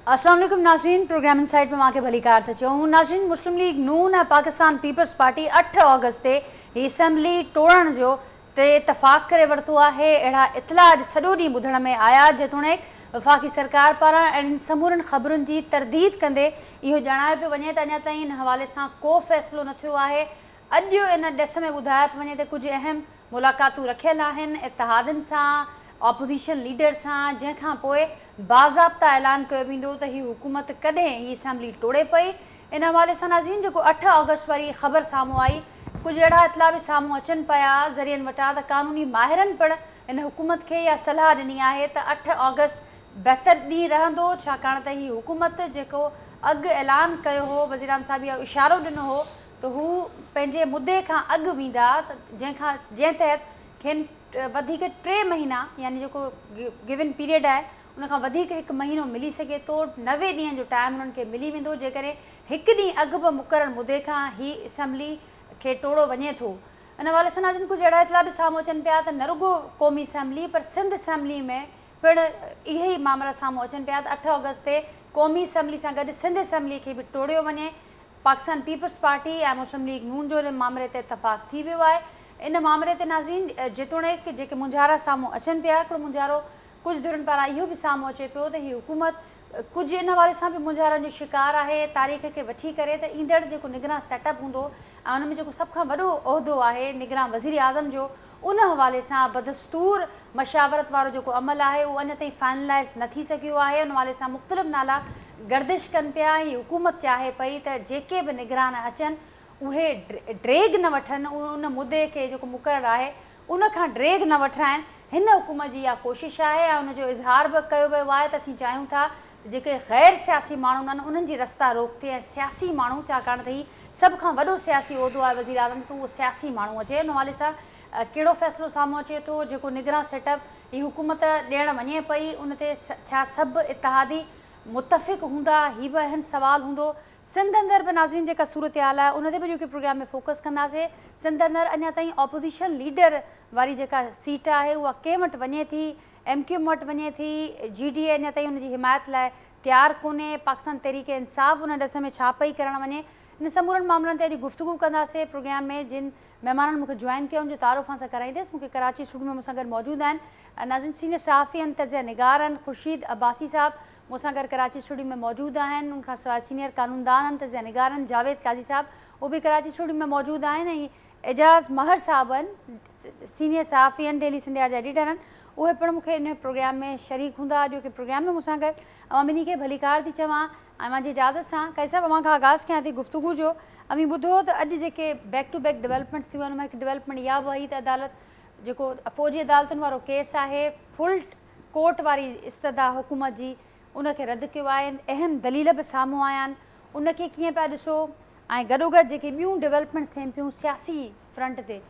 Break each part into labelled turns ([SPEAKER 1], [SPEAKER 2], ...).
[SPEAKER 1] अस्सलाम वालेकुम नाज़रीन, प्रोग्राम इनसाइट में मांखे भली कार थे नाज़रीन। मुस्लिम लीग नून ऐं पाकिस्तान पीपल्स पार्टी 8 ऑगस्ट ते ही असेंबली तोड़ण जो ते इतफ़ाक़ करे वरितो आहे। अहिड़ा इतला अॼु सॼो ॾींहुं ॿुधण में आया, जेतोणीकि वफ़ाक़ी सरकार पारां इन समूरनि ख़बरुनि जी तरदीद कंदे इहो ॼाणायो पियो वञे त अञा ताईं इन हवाले सां को फ़ैसिलो न थियो आहे। अॼु इन ॾिस में ॿुधायो पियो वञे त कुझु अहम मुलाक़ातूं रखियल आहिनि इत्तेहादनि सां, ऑपोज़िशन लीडर सां, जंहिंखां पोइ बाज़ाब्ता ऐलान कयो वेंदो त ही हुकूमत कॾहिं ही असेंबली तोड़े पई। इन हवाले सां नाज़रीन जेको 8 ऑगस्ट वारी ख़बर साम्हूं आई, कुझु अहिड़ा इतला बि साम्हूं अचनि पिया ज़रियनि वटां त क़ानूनी माहिरनि पिणु इन हुकूमत खे इहा सलाह ॾिनी आहे त 8 ऑगस्ट बहितर ॾींहुं रहंदो, छाकाणि त ही हुकूमत जेको अॻु ऐलान कयो हो, वज़ीर साहिब इहो इशारो ॾिनो हो त हू पंहिंजे मुदे खां अॻु वेंदा, जंहिं तहत खेनि वधीक 3 महीना यानी जेको गिवन पीरियड आहे उनखां वधीक 1 महीनो मिली सघे थो। 90 ॾींहंनि जो टाइम उन्हनि खे मिली वेंदो, जेकॾहिं 1 ॾींहुं अॻु बि मुक़ररु मुदे खां ही असेंबली खे तोड़ो वञे थो। इन हवाले सां नाज़रीन कुझु अहिड़ा इतला बि साम्हूं अचनि पिया त न रुॻो क़ौमी असेंबली पर सिंध असेंबली में पिणु इहे ई मामला साम्हूं अचनि पिया त 8 ऑगस्ट ते क़ौमी असेंबली सां गॾु सिंध असेंबली खे बि तोड़ियो वञे। पाकिस्तान पीपल्स पार्टी ऐं मुस्लिम लीग नून जो इन मामले ते इतफ़ाक़ थी वियो आहे। इन मामले ते नाज़रीन जेतोणीकि जेके मुंझारा साम्हूं अचनि पिया, हिकिड़ो मुंझारो कुझु धुरनि पारां इहो बि साम्हूं अचे पियो त ही हुकूमत कुझु इन हवाले सां बि मुंझारनि जो शिकार आहे। तारीख़ खे वठी करे त ईंदड़ जेको निगरान सेटअप हूंदो ऐं उन में जेको सभ खां वॾो उहिदो आहे निगरान वज़ीर आज़म जो, उन हवाले सां बदस्तूर मशावरत वारो जेको अमल आहे उहो अञा ताईं फाइनलाइज़ न थी सघियो आहे। उन हवाले सां मुख़्तलिफ़ नाला गर्दिश कनि पिया। ही हुकूमत चाहे पई त जेके बि निगरान अचनि उहे ड्रेग न वठनि, उन मुदे खे जेको मुक़ररु आहे उनखां ड्रेग न वठाइनि। हिन हुकूमत जी इहा कोशिशि आहे ऐं उनजो इज़हार बि कयो वियो आहे त असीं चाहियूं था जेके गैर सियासी माण्हू आहिनि उन्हनि जी रस्ता रोक थिए ऐं सियासी माण्हू, छाकाणि त ही सभ खां वॾो सियासी उहिदो आहे वज़ीर आज़म, त उहो सियासी माण्हू अचे। उन हवाले सां कहिड़ो फ़ैसिलो साम्हूं अचे थो, जेको निगरान सेटअप ही हुकूमत ॾियणु वञे पई उन ते छा सभु इतिहादी मुतफ़िक़ हूंदा, ही बि अहम सुवालु हूंदो। सिंध अंदरि बि नाज़रीन जेका सूरत हाल आहे उन ते बि जेके प्रोग्राम में फोकस कंदासीं। सिंध अंदरि अञा ताईं ऑपोज़िशन लीडर वारी जेका सीट आहे उहा कंहिं वटि वञे थी, MQM वटि वञे थी, GDA अञा ताईं उनजी हिमायत लाइ तयारु कोन्हे। पाकिस्तान तहरीक इंसाफ़ उन ॾिस में छा पई करणु वञे, इन समूरनि मामलनि ते अॼु गुफ़्तगू कंदासीं। प्रोग्राम में जिन महिमाननि मूंखे जॉइन कयो उनजो तारुफ़ सां कराईंदसि। मूंखे कराची स्टूडियो में मूंसां गॾु मौजूदु आहिनि नाज़रीन सीनियर सहाफ़ी आहिनि, तज़िया निगार आहिनि, ख़ुर्शीद अब्बासी साहब मूंसां गॾु कराची स्टूडियो में मौजूदु आहिनि। उनखां सवाइ सीनियर कानूनदान आहिनि, तज़िया निगार आहिनि, जावेद काज़ी साहब उहे बि कराची स्टूडियो में मौजूदु आहिनि। ऐं एजाज़ महर साहब आहिनि, सीनियर सहाफ़ी आहिनि, डेली सिंधिया जा एडिटर आहिनि, उहे पिणु मूंखे इन प्रोग्राम में शरीक हूंदा। अॼु के प्रोग्राम में मूंसां गॾु अवां ॿिन्ही खे भली कार थी चवां ऐं मुंहिंजी इजाज़त सां काई साहब अवां खां आगाज़ कयां थी गुफ़्तगू जो। अवी ॿुधो त अॼु जेके बैक टू बैक डेवलपमेंट्स थियूं आहिनि, उन में हिकु डेवलपमेंट इहा बि आई त अदालत जेको फ़ौजी अदालतुनि वारो केस आहे, फुल कोर्ट वारी इस्तदा हुकूमत जी, उनखे रद्द कयो आहे। अहम दलील बि साम्हूं आया आहिनि, उनखे कीअं पिया ॾिसो ऐं गॾोगॾु जेके ॿियूं डेवलपमेंट्स थियनि पियूं सियासी फ्रंट ते,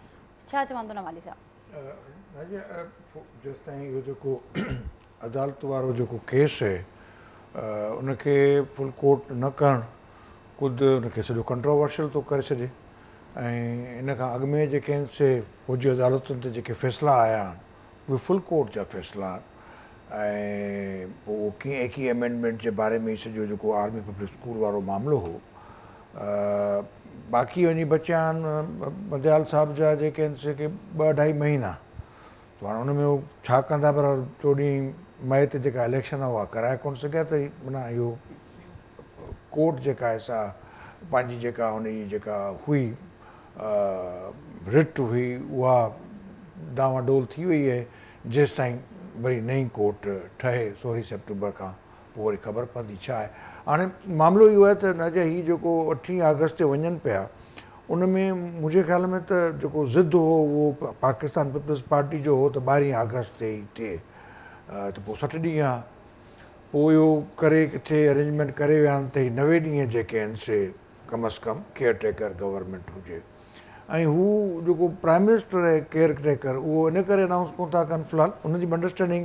[SPEAKER 1] छा चवंदो नवाली साहब?
[SPEAKER 2] जेसि ताईं इहो जेको अदालत वारो जेको केस आहे उनखे फुल कोर्ट न करणु ख़ुदि उनखे सॼो कंट्रोवर्शियल थो करे छॾे। ऐं इन खां अॻु में जेके आहिनि से फौजी अदालतुनि ते जेके फ़ैसिला आया आहिनि उहे फुल कोर्ट जा फ़ैसिला आहिनि। ऐं पोइ उहो कीअं एकी अमेंडमेंट जे बारे में सॼो जेको आर्मी पब्लिक स्कूल वारो मामिलो हो, बाक़ी वञी बचिया आहिनि मदयाल साहब जा जेके आहिनि से के 2-2.5 महीना। त हाणे हुन में उहो छा कंदा, पर 14 मई ते जेका इलेक्शन आहे उहा कराए कोन सघिया। त माना इहो कोर्ट जेका आहे सा पंहिंजी जेका हुनजी जेका हुई रिट हुई उहा डावाडोल थी वई आहे जेसि ताईं वरी नई कोर्ट ठहे 16 सेप्टेम्बर खां पोइ वरी ख़बर पवंदी छा आहे। हाणे मामिलो इहो आहे त न जे हीअ जेको 8 अगस्त ते वञनि पिया उन में मुंहिंजे ख़्याल में त जेको ज़िद हो उहो पाकिस्तान पीपल्स पार्टी जो हो त 12 अगस्त ते ई थिए, त पोइ 60 ॾींहं आहे। पोइ इहो करे किथे अरेंजमेंट करे विया आहिनि त ही 90 ॾींहं जेके आहिनि से कम अज़ कम केयर टेकर गवर्नमेंट हुजे। ऐं हू जेको प्राइम मिनिस्टर आहे केयर टेकर उहो इन करे अनाउंस कोन था कनि, फ़िलहालु उनजी अंडरस्टैंडिंग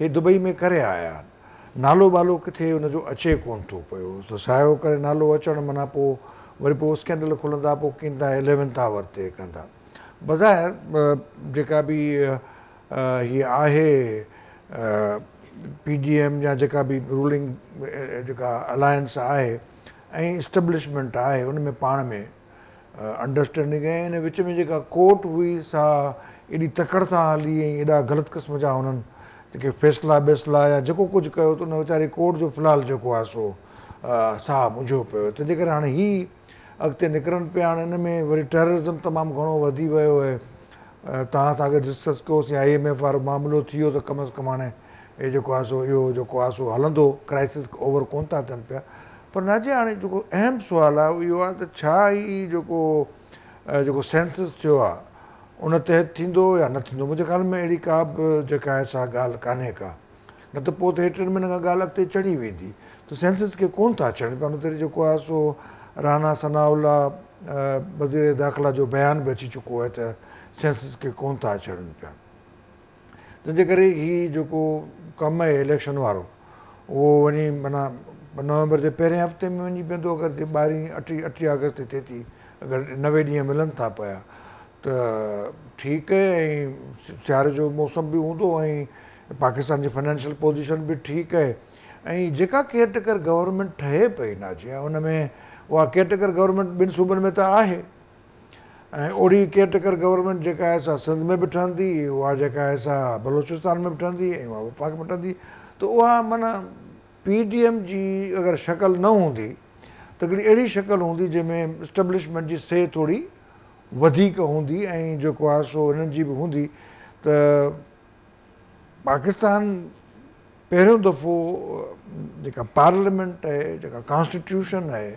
[SPEAKER 2] हे दुबई में करे आया आहिनि। नालो वालो किथे हुनजो अचे कोन थो पियो, त सायो करे नालो अचणु माना पोइ वरी पोइ स्कैंडल खुलंदा, पोइ कंदा 11th आवर ते कंदा। बज़ाहिर जेका बि हीअ आहे PDM या जेका बि रूलिंग जेका अलायंस आहे ऐं इस्टेब्लिशमेंट आहे उन में पाण में अंडरस्टैंडिंग ऐं इन विच में जेका कोर्ट हुई सा एॾी तकड़ सां हली ऐं एॾा ग़लति क़िस्म जा हुननि जेके फ़ैसिला वैसिला या जेको कुझु कयो त उन वीचारे कोर्ट जो फ़िलहालु जेको आहे सो साह मुंझो पियो तंहिंजे करे हाणे हीअ अॻिते निकिरनि पिया हाणे हिन में वरी टेररिज़म तमामु घणो वधी वियो आहे तव्हां सां गॾु डिस्कस कयोसीं IMF वारो मामिलो थी वियो त कम अज़ कम हाणे इहो जेको आहे सो इहो जेको आहे सो हलंदो क्राइसिस ओवर कोन था थियनि पिया पर नाज़े हाणे जेको अहम सुवालु आहे इहो आहे त छा ही जेको सेंसस थियो आहे उन तहत थींदो या न थींदो मुंहिंजे ख़्याल में अहिड़ी का बि जेका आहे सा ॻाल्हि कान्हे का न त पोइ त हे 3 महीननि खां ॻाल्हि अॻिते चढ़ी वेंदी त सेंसस खे कोन था अचनि पिया उन ते जेको आहे सो राना सनाउल्ला वज़ीर दाख़िला जो बयान बि अची चुको आहे त सेंसस खे कोन था अचनि पिया तंहिंजे करे हीअ जेको कमु आहे इलेक्शन वारो उहो वञी माना नवंबर जे पहिरें हफ़्ते में वञी पवंदो अगरि 18 अगस्त थिए थी अगरि 90 ॾींहं मिलनि था पिया त ठीकु आहे ऐं सियारे जो मौसम बि हूंदो ऐं पाकिस्तान जी फाइनेंशियल पोजीशन बि ठीकु आहे ऐं जेका केयरटेकर गवर्नमेंट ठहे पई नाज़िया उन में उहा केयरटेकर गवर्नमेंट ॿिनि सूबनि में त आहे ऐं ओड़ी केयरटेकर गवर्नमेंट जेका आहे सा सिंध में बि ठहंदी उहा जेका आहे सा बलोचिस्तान में बि ठहंदी ऐं उहा वफ़ाक़ में ठहंदी त उहा माना PDM जी अगरि शक्ल न हूंदी त हिकिड़ी अहिड़ी शक्ल हूंदी जंहिंमें इस्टेब्लिशमेंट जी से थोरी वधीक हूंदी ऐं जेको आहे सो हिननि जी बि हूंदी त पाकिस्तान पहिरियों दफ़ो जेका पार्लियामेंट आहे जेका कॉन्स्टिट्यूशन आहे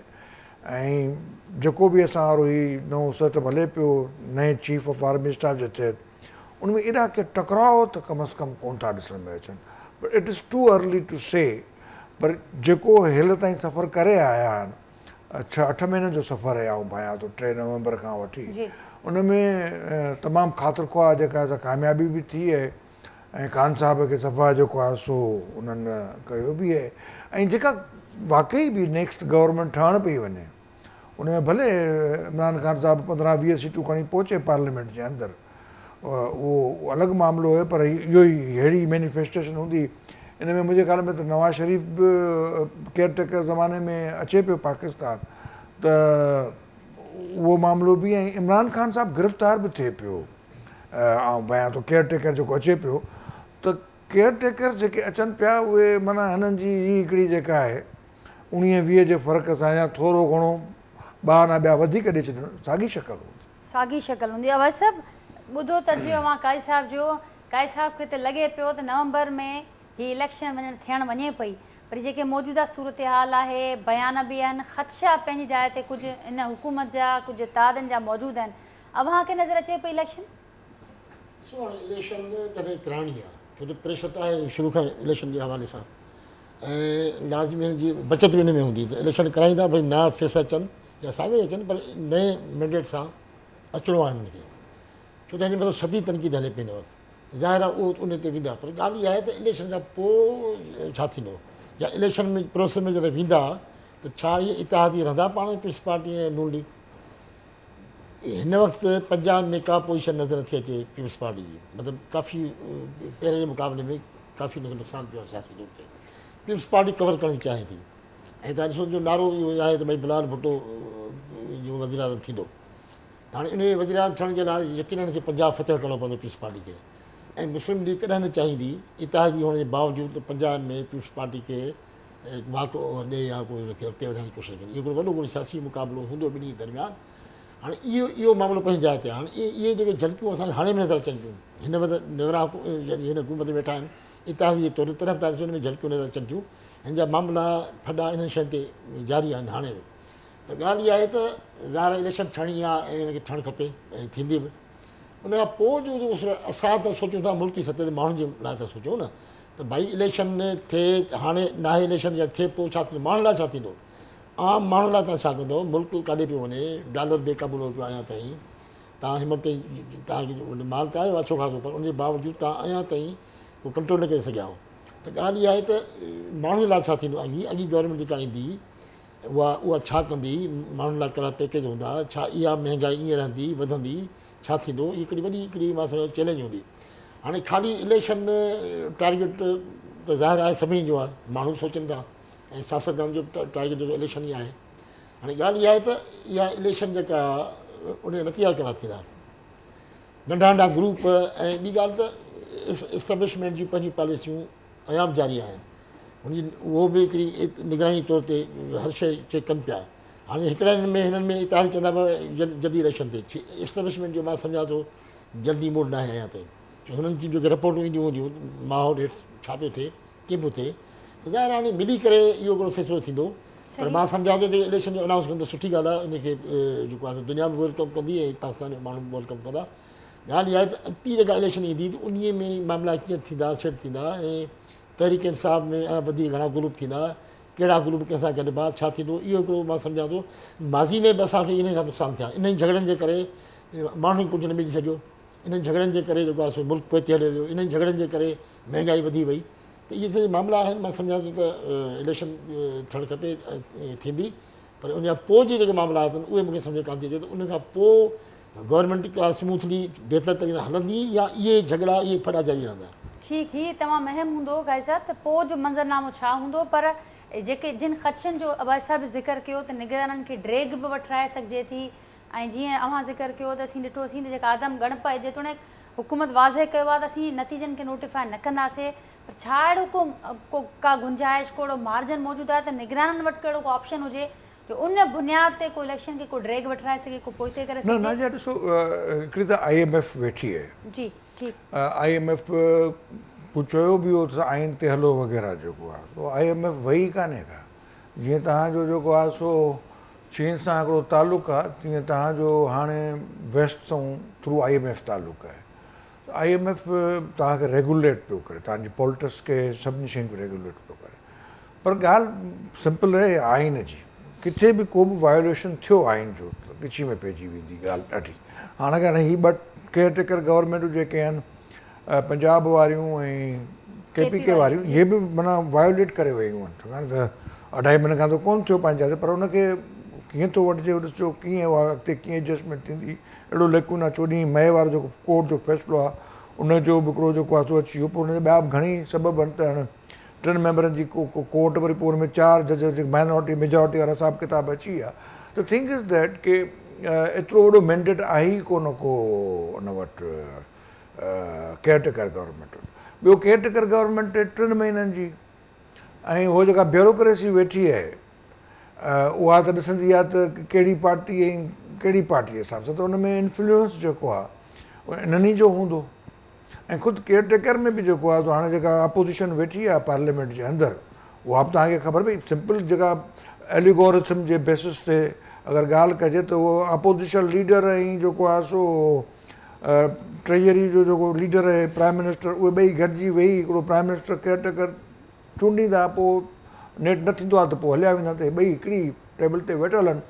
[SPEAKER 2] ऐं जेको बि असां वारो ही नओं सिस्टम हले पियो नए चीफ ऑफ आर्मी स्टाफ जे तहत उनमें एॾा के टकराव त कम अज़ कम कोन था ॾिसण में अचनि but it is too early to say पर जेको हेल ताईं सफ़र करे आया आहिनि 6-8 महीननि जो सफ़र आहे आउं भायां थो 3 नवंबर खां वठी उन में तमामु ख़ातिर ख़्वाह जेका आहे कामयाबी बि थी आहे ऐं ख़ान साहब खे सफ़ा जेको आहे सो उन्हनि कयो बि आहे ऐं जेका वाक़ई बि नेक्स्ट गवर्नमेंट ठहण पई वञे उन में भले इमरान ख़ान साहब 15-20 सीटूं खणी पहुचे पार्लियामेंट जे अंदरि उहो अलॻि मामिलो आहे पर इहो ई अहिड़ी मैनिफेस्टेशन हूंदी इन में मुंहिंजे ख़्याल में त नवाज़ शरीफ़ बि केयरटेकर ज़माने में अचे पियो पाकिस्तान त उहो मामिलो बि ऐं इमरान ख़ान साहब गिरफ़्तार बि थिए पियो ऐं भायां थो केयरटेकर जेको अचे पियो त केयरटेकर जेके अचनि पिया उहे माना हिननि जी हीअ हिकिड़ी जेका आहे 19-20 जे फ़र्क़ सां या थोरो घणो ॿार ॿिया वधीक ॾेई छॾनि साॻी शक्ल हूंदी
[SPEAKER 1] अवाज़ साहब ॿुधो त जियो मां काई साहब जो काई साहब खे त लॻे पियो त नवंबर में हीअ इलेक्शन थियणु वञे पई पर जेके मौजूदा सूरत हाल आहे बयान बि आहिनि ख़दशा पंहिंजी जाइ ते कुझु इन हुकूमत जा कुझु इत्तेहादनि जा मौजूदु आहिनि अव्हां खे नज़र अचे पई इलेक्शन
[SPEAKER 3] कॾहिं कराइणी आहे छो जो प्रेशर त आहे शुरू खां इलेक्शन जे हवाले सां ऐं लाज़मी जी बचत बि हिन में हूंदी त इलेक्शन कराईंदा भई नया फेस अचनि या साॻे अचनि पर नए मैंडेट सां अचिणो आहे हिनखे छो त हिन में सदी तनक़ीद हले पई हिन वक़्तु ज़ाहिर आहे उहो उन ते वेंदा पर ॻाल्हि इहा आहे त इलेक्शन खां पोइ छा थींदो या इलेक्शन में प्रोसेस में जॾहिं वेंदा त छा इहे इतिहादी रहंदा पाण पीपल्स पार्टी ऐं नून लीग हिन वक़्तु पंजाब में का पोजीशन नज़र नथी अचे पीपल्स पार्टी जी मतिलबु काफ़ी पहिरें जे मुक़ाबले में काफ़ी नुक़सानु पियो आहे सियासी तौर ते पीपल्स पार्टी कवर करणु चाहे थी ऐं तव्हां ॾिसो जो नारो इहो आहे त भई बिलाल भुट्टो जो वज़ीर आज़म थींदो हाणे इन वज़ीर आज़म थियण जे लाइ यकीननि खे पंजाब फतेह करिणो पवंदो पीपल्स पार्टी खे ऐं मुस्लिम लीग कॾहिं न चाहींदी इतिहादी हुअण जे बावजूदि पंजाब में पीपल्स पार्टी खे वाक़ो ॾे या कोई हुनखे अॻिते वधाइण जी कोशिशि कजे इहो हिकिड़ो वॾो सियासी मुक़ाबिलो हूंदो ॿिन्ही दरमियान हाणे इहो मामिलो पंहिंजी जाइ ते आहे हाणे इहे जेके झलकियूं असांखे हाणे में नज़र अचनि पियूं हिन वक़्तु निवरा हिन हुकूमत वेठा आहिनि इतिहादी जे तौर तरफ़ तारीफ़ में झलकियूं नज़र अचनि थियूं हिन जा मामला फॾा इन्हनि शयुनि ते जारी आहिनि हाणे बि त ॻाल्हि इहा आहे त ज़ाहिर इलेक्शन थियणी आहे ऐं हिनखे थियणु खपे ऐं थींदी बि उन खां पोइ जो असां त सोचूं था मुल्की सतह ते माण्हुनि जे लाइ था सोचूं न त भई इलेक्शन थिए हाणे न आहे इलेक्शन या थिए पोइ छा थींदो माण्हुनि लाइ छा थींदो आम माण्हुनि लाइ तव्हां छा कंदो मुल्क काॾे पियो वञे डॉलर बेक़ाबूलो पियो अञा ताईं तव्हां हिमत ताईं तव्हांखे माल त आयो आहे छो खाधो पर उनजे बावजूदि तव्हां अञा ताईं को कंट्रोल न करे सघिया आहियो त ॻाल्हि इहा आहे त माण्हुनि लाइ छा थींदो अॻी गवर्नमेंट जेका ईंदी उहा छा कंदी माण्हुनि लाइ कहिड़ा पैकेज हूंदा छा इहा महांगाई ईअं रहंदी वधंदी छा थींदो हिकिड़ी वॾी हिकिड़ी मां सम्झो चैलेंज हूंदी हाणे ख़ाली इलेक्शन टारगेट त ज़ाहिर आहे सभिनी जो आहे, माण्हू सोचनि था ऐं सियासतदान जो टारगेट जेको इलेक्शन ई आहे। हाणे ॻाल्हि इहा आहे त इहा इलेक्शन जेका उन जा नतीजा कहिड़ा थींदा, नंढा नंढा ग्रुप। ऐं ॿी ॻाल्हि त इस्टेब्लिशमेंट जी पंहिंजी पॉलिसियूं अयाम जारी आहिनि, हुनजी उहो बि हिकिड़ी निगरानी तौर ते हर शइ चेक कनि पिया। हाणे हिकिड़े हिननि में इतारी चवंदा जल्दी इलेक्शन ते इस्टेब्लिशमेंट जो मां सम्झां थो जल्दी मूड न आहे अञा ताईं, छो हुननि जी जेके रिपोर्टूं ईंदियूं हूंदियूं माहौल हेठि छा पियो थिए कीअं पियो थिए, ज़ाहिर हाणे मिली करे इहो हिकिड़ो फ़ैसिलो थींदो। पर मां सम्झां थो त इलेक्शन जो अनाउंस कंदो सुठी ॻाल्हि आहे, इनखे जेको आहे दुनिया बि वेलकम कंदी ऐं पाकिस्तान जा माण्हू बि वेलकम कंदा। ॻाल्हि इहा आहे त ॿी जेका इलेक्शन ईंदी त उन में मामला कीअं थींदा, सेट थींदा ऐं तहरीक इंसाफ़ में वधीक घणा ग्रुप थींदा, कहिड़ा ग्रुप कंहिंसां गॾिबा, छा थींदो, इहो हिकिड़ो मां सम्झां थो। माज़ी में बि असांखे इन खां नुक़सानु थिया, इन्हनि झगड़नि जे करे माण्हू कुझु न मिली सघियो, इन्हनि झगड़नि जे करे जेको आहे सो मुल्क पोइ ते हले वियो, इन्हनि झगड़नि जे करे महांगाई वधी वई। त इहे सॼा मामला आहिनि, मां सम्झां थो त इलेक्शन थियणु खपे, थींदी, पर उन खां पोइ जे जेके मामला आहिनि उहे मूंखे सम्झ कान थी अचे त उन खां पोइ गवर्नमेंट का स्मूथली बहितर तरीक़े सां हलंदी या इहे झगड़ा इहे फटा जारी रहंदा।
[SPEAKER 1] ठीकु, ही तमामु अहम हूंदो गाइज़ साहब त पोइ जो मंज़रनामो छा हूंदो, पर जेके जिन ख़दशनि जो अबाज साहब ज़िक्र कयो त निगराननि खे ड्रैग बि वठराए सघिजे थी, ऐं जीअं अव्हां ज़िक्र कयो त असीं ॾिठोसीं त जेका आदम ॻणप आहे जेतोणीकि हुकूमत वाज़े कयो आहे त असीं नतीजनि खे नोटिफाई न कंदासीं, पर छा अहिड़ो का गुंजाइश को अहिड़ो मार्जन मौजूदु आहे त निगराननि वटि कहिड़ो को ऑप्शन हुजे जो उन बुनियाद ते को इलेक्शन खे को ड्रैग वठराए सघे, को पोइ करे
[SPEAKER 2] न नाज़िया ॾिसो हिकिड़ी त IMF वेठी आहे,
[SPEAKER 1] जी ठीकु,
[SPEAKER 2] IMF कुझु चयो बि हो त आइन ते हलो वग़ैरह जेको आहे सो IMF वई कान्हे का। जीअं तव्हांजो जेको आहे सो चीन सां हिकिड़ो तालुक़ु आहे, तीअं तव्हांजो हाणे वेस्ट सां थ्रू IMF तालुक़ु आहे। IMF तव्हांखे रेगुलेट पियो करे, तव्हांजी पॉलिटिक्स खे सभिनी शयुनि खे रेगुलेट पियो करे, पर ॻाल्हि सिंपल आहे आइन जी, किथे बि को बि वायोलेशन थियो आइन जो त किची में पइजी वेंदी ॻाल्हि ॾाढी। हाणे कान ही ॿ केयरटेकर गवर्नमेंटूं जेके आहिनि पंजाब वारियूं ऐं KPK वारियूं, इहे बि माना वायोलेट करे वियूं आहिनि, छाकाणि त 2.5 महीने खां त कोन्ह थियो पंहिंजा, पर उनखे कीअं थो वठिजे ॾिसजो कीअं उहा अॻिते कीअं एडजस्टमेंट थींदी। अहिड़ो लेखूं न 14 मई वारो जेको कोर्ट जो फ़ैसिलो आहे उनजो बि हिकिड़ो जेको आहे सो अची वियो, पोइ हुनजा ॿिया बि घणी सबब आहिनि त हाणे 3 मेंबरनि जी कोर्ट, वरी पोइ हुन में 4 जज जेके माइनॉरिटी मेजॉरिटी वारा हिसाब किताब अची विया। त थिंग इज़ दैट के एतिरो वॾो मैंडेट आहे ई कोन को उन वटि केयरटेकर गवर्नमेंट वटि। ॿियो केयरटेकर गवर्नमेंट 3 महीननि जी, ऐं उहो जेका ब्यूरोक्रेसी वेठी आहे उहा त ॾिसंदी आहे त कहिड़ी पार्टी ऐं कहिड़ी पार्टी जे हिसाब सां, त उन में इन्फ्लुएंस जेको आहे उहो इन्हनि जो हूंदो। ऐं ख़ुदि केयरटेकर में बि जेको आहे त हाणे जेका अपोज़िशन वेठी आहे पार्लियामेंट जे अंदरि, उहा बि तव्हांखे ख़बर पई सिंपल जेका एलिगोरिथम जे बेसिस ते अगरि ॻाल्हि कजे त उहो अपोज़िशन लीडर ऐं जेको आहे सो ट्रेजरी जो जेको लीडर आहे प्राइम मिनिस्टर, उहे ॿई गॾिजी वेही हिकिड़ो प्राइम मिनिस्टर केयरटेकर चूंडींदा, पोइ नेट न थींदो आहे त पोइ हलिया वेंदा, त ॿई हिकिड़ी टेबल ते वेठल आहिनि।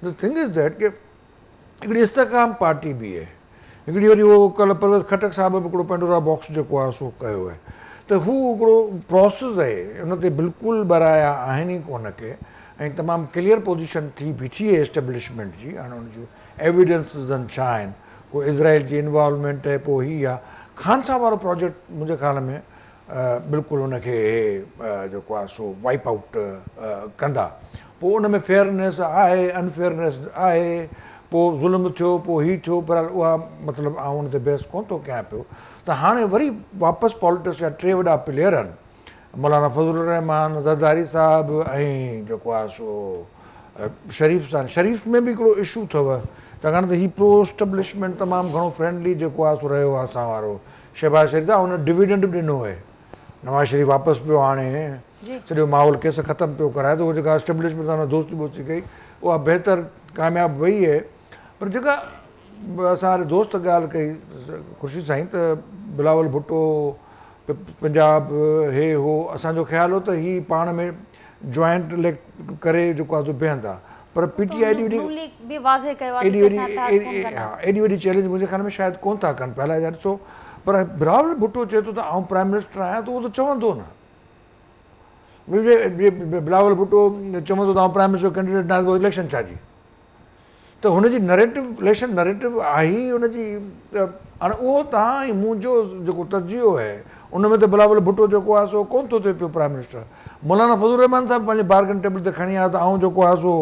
[SPEAKER 2] द थिंग इज़ दैट के हिकिड़ी इस्तेकाम पार्टी बि आहे, हिकिड़ी वरी उहो कल्ह परवेज़ खटक साहिब बि हिकिड़ो पेंडोरा बॉक्स जेको आहे सो कयो आहे, त हू हिकिड़ो प्रोसेस आहे, उन ते बिल्कुलु बराया आहिनि ई कोन के, ऐं तमामु क्लियर पोज़ीशन थी बीठी आहे एस्टेब्लिशमेंट जी। हाणे हुन जूं एविडेंसिस आहिनि छा आहिनि, को इज़राइल जी इन्वॉल्वमेंट आहे, पोइ हीअ आहे खानसा वारो प्रोजेक्ट मुंहिंजे ख़्याल में बिल्कुलु हुनखे जेको आहे सो वाइप आउट कंदा। पोइ उन में फेयरनेस आहे, अनफेयरनेस आहे, पोइ ज़ुल्म थियो, पोइ हीअ थियो, पर उहा मतिलबु आउं हुन ते बहस कोन थो कयां पियो। त हाणे वरी वापसि पॉलिटिक्स जा 3 वॾा प्लेयर आहिनि, मौलाना फज़लुर रहमान, ज़रदारी साहिब ऐं जेको आहे सो शरीफ़ साहब। शरीफ़ में बि हिकिड़ो इशू अथव, छाकाणि त हीउ प्रो एस्टेब्लिशमेंट तमामु घणो फ्रेंडली जेको आहे सो रहियो आहे असां वारो। शहबाज शरीफ़ साहब हुन डिविडेंड बि ॾिनो आहे, नवाज़ शरीफ़ वापसि पियो आणे, सॼो माहौल केस ख़तमु पियो कराए, त उहो जेका एस्टेब्लिशमेंट सां दोस्ती वोस्ती कई उहा बहितर कामयाबु वई आहे। पर जेका असां वारे दोस्त ॻाल्हि कई ख़ुशी साईं त बिलावल भुट्टो पंजाब हे हो, असांजो ख़्यालु हो त हीअ पाण में जॉइंट करे जेको आहे बीहंदा, पर PTI एॾी वॾी चैलेंज मुंहिंजे ख़्याल में शायदि कोन था कनि पहिला। ॾिसो, पर बिलावल भुट्टो चए थो त आउं प्राइम मिनिस्टर आहियां, त उहो त चवंदो न। बिलावल भुट्टो चवंदो त आउं प्राइम मिनिस्टर कैंडिडेट न आहियां, इलेक्शन छा जी? त हुनजी नरेटिव इलेक्शन नरेटिव आहे ई हुनजी। हाणे उहो तव्हां ऐं मुंहिंजो जेको तजियो आहे उन में त बिलावल भुट्टो जेको आहे सो कोन थो थिए पियो प्राइम मिनिस्टर। मौलाना फज़लुर रहमान साहिबु पंहिंजे बारगन टेबल ते खणी आयो त आउं जेको आहे सो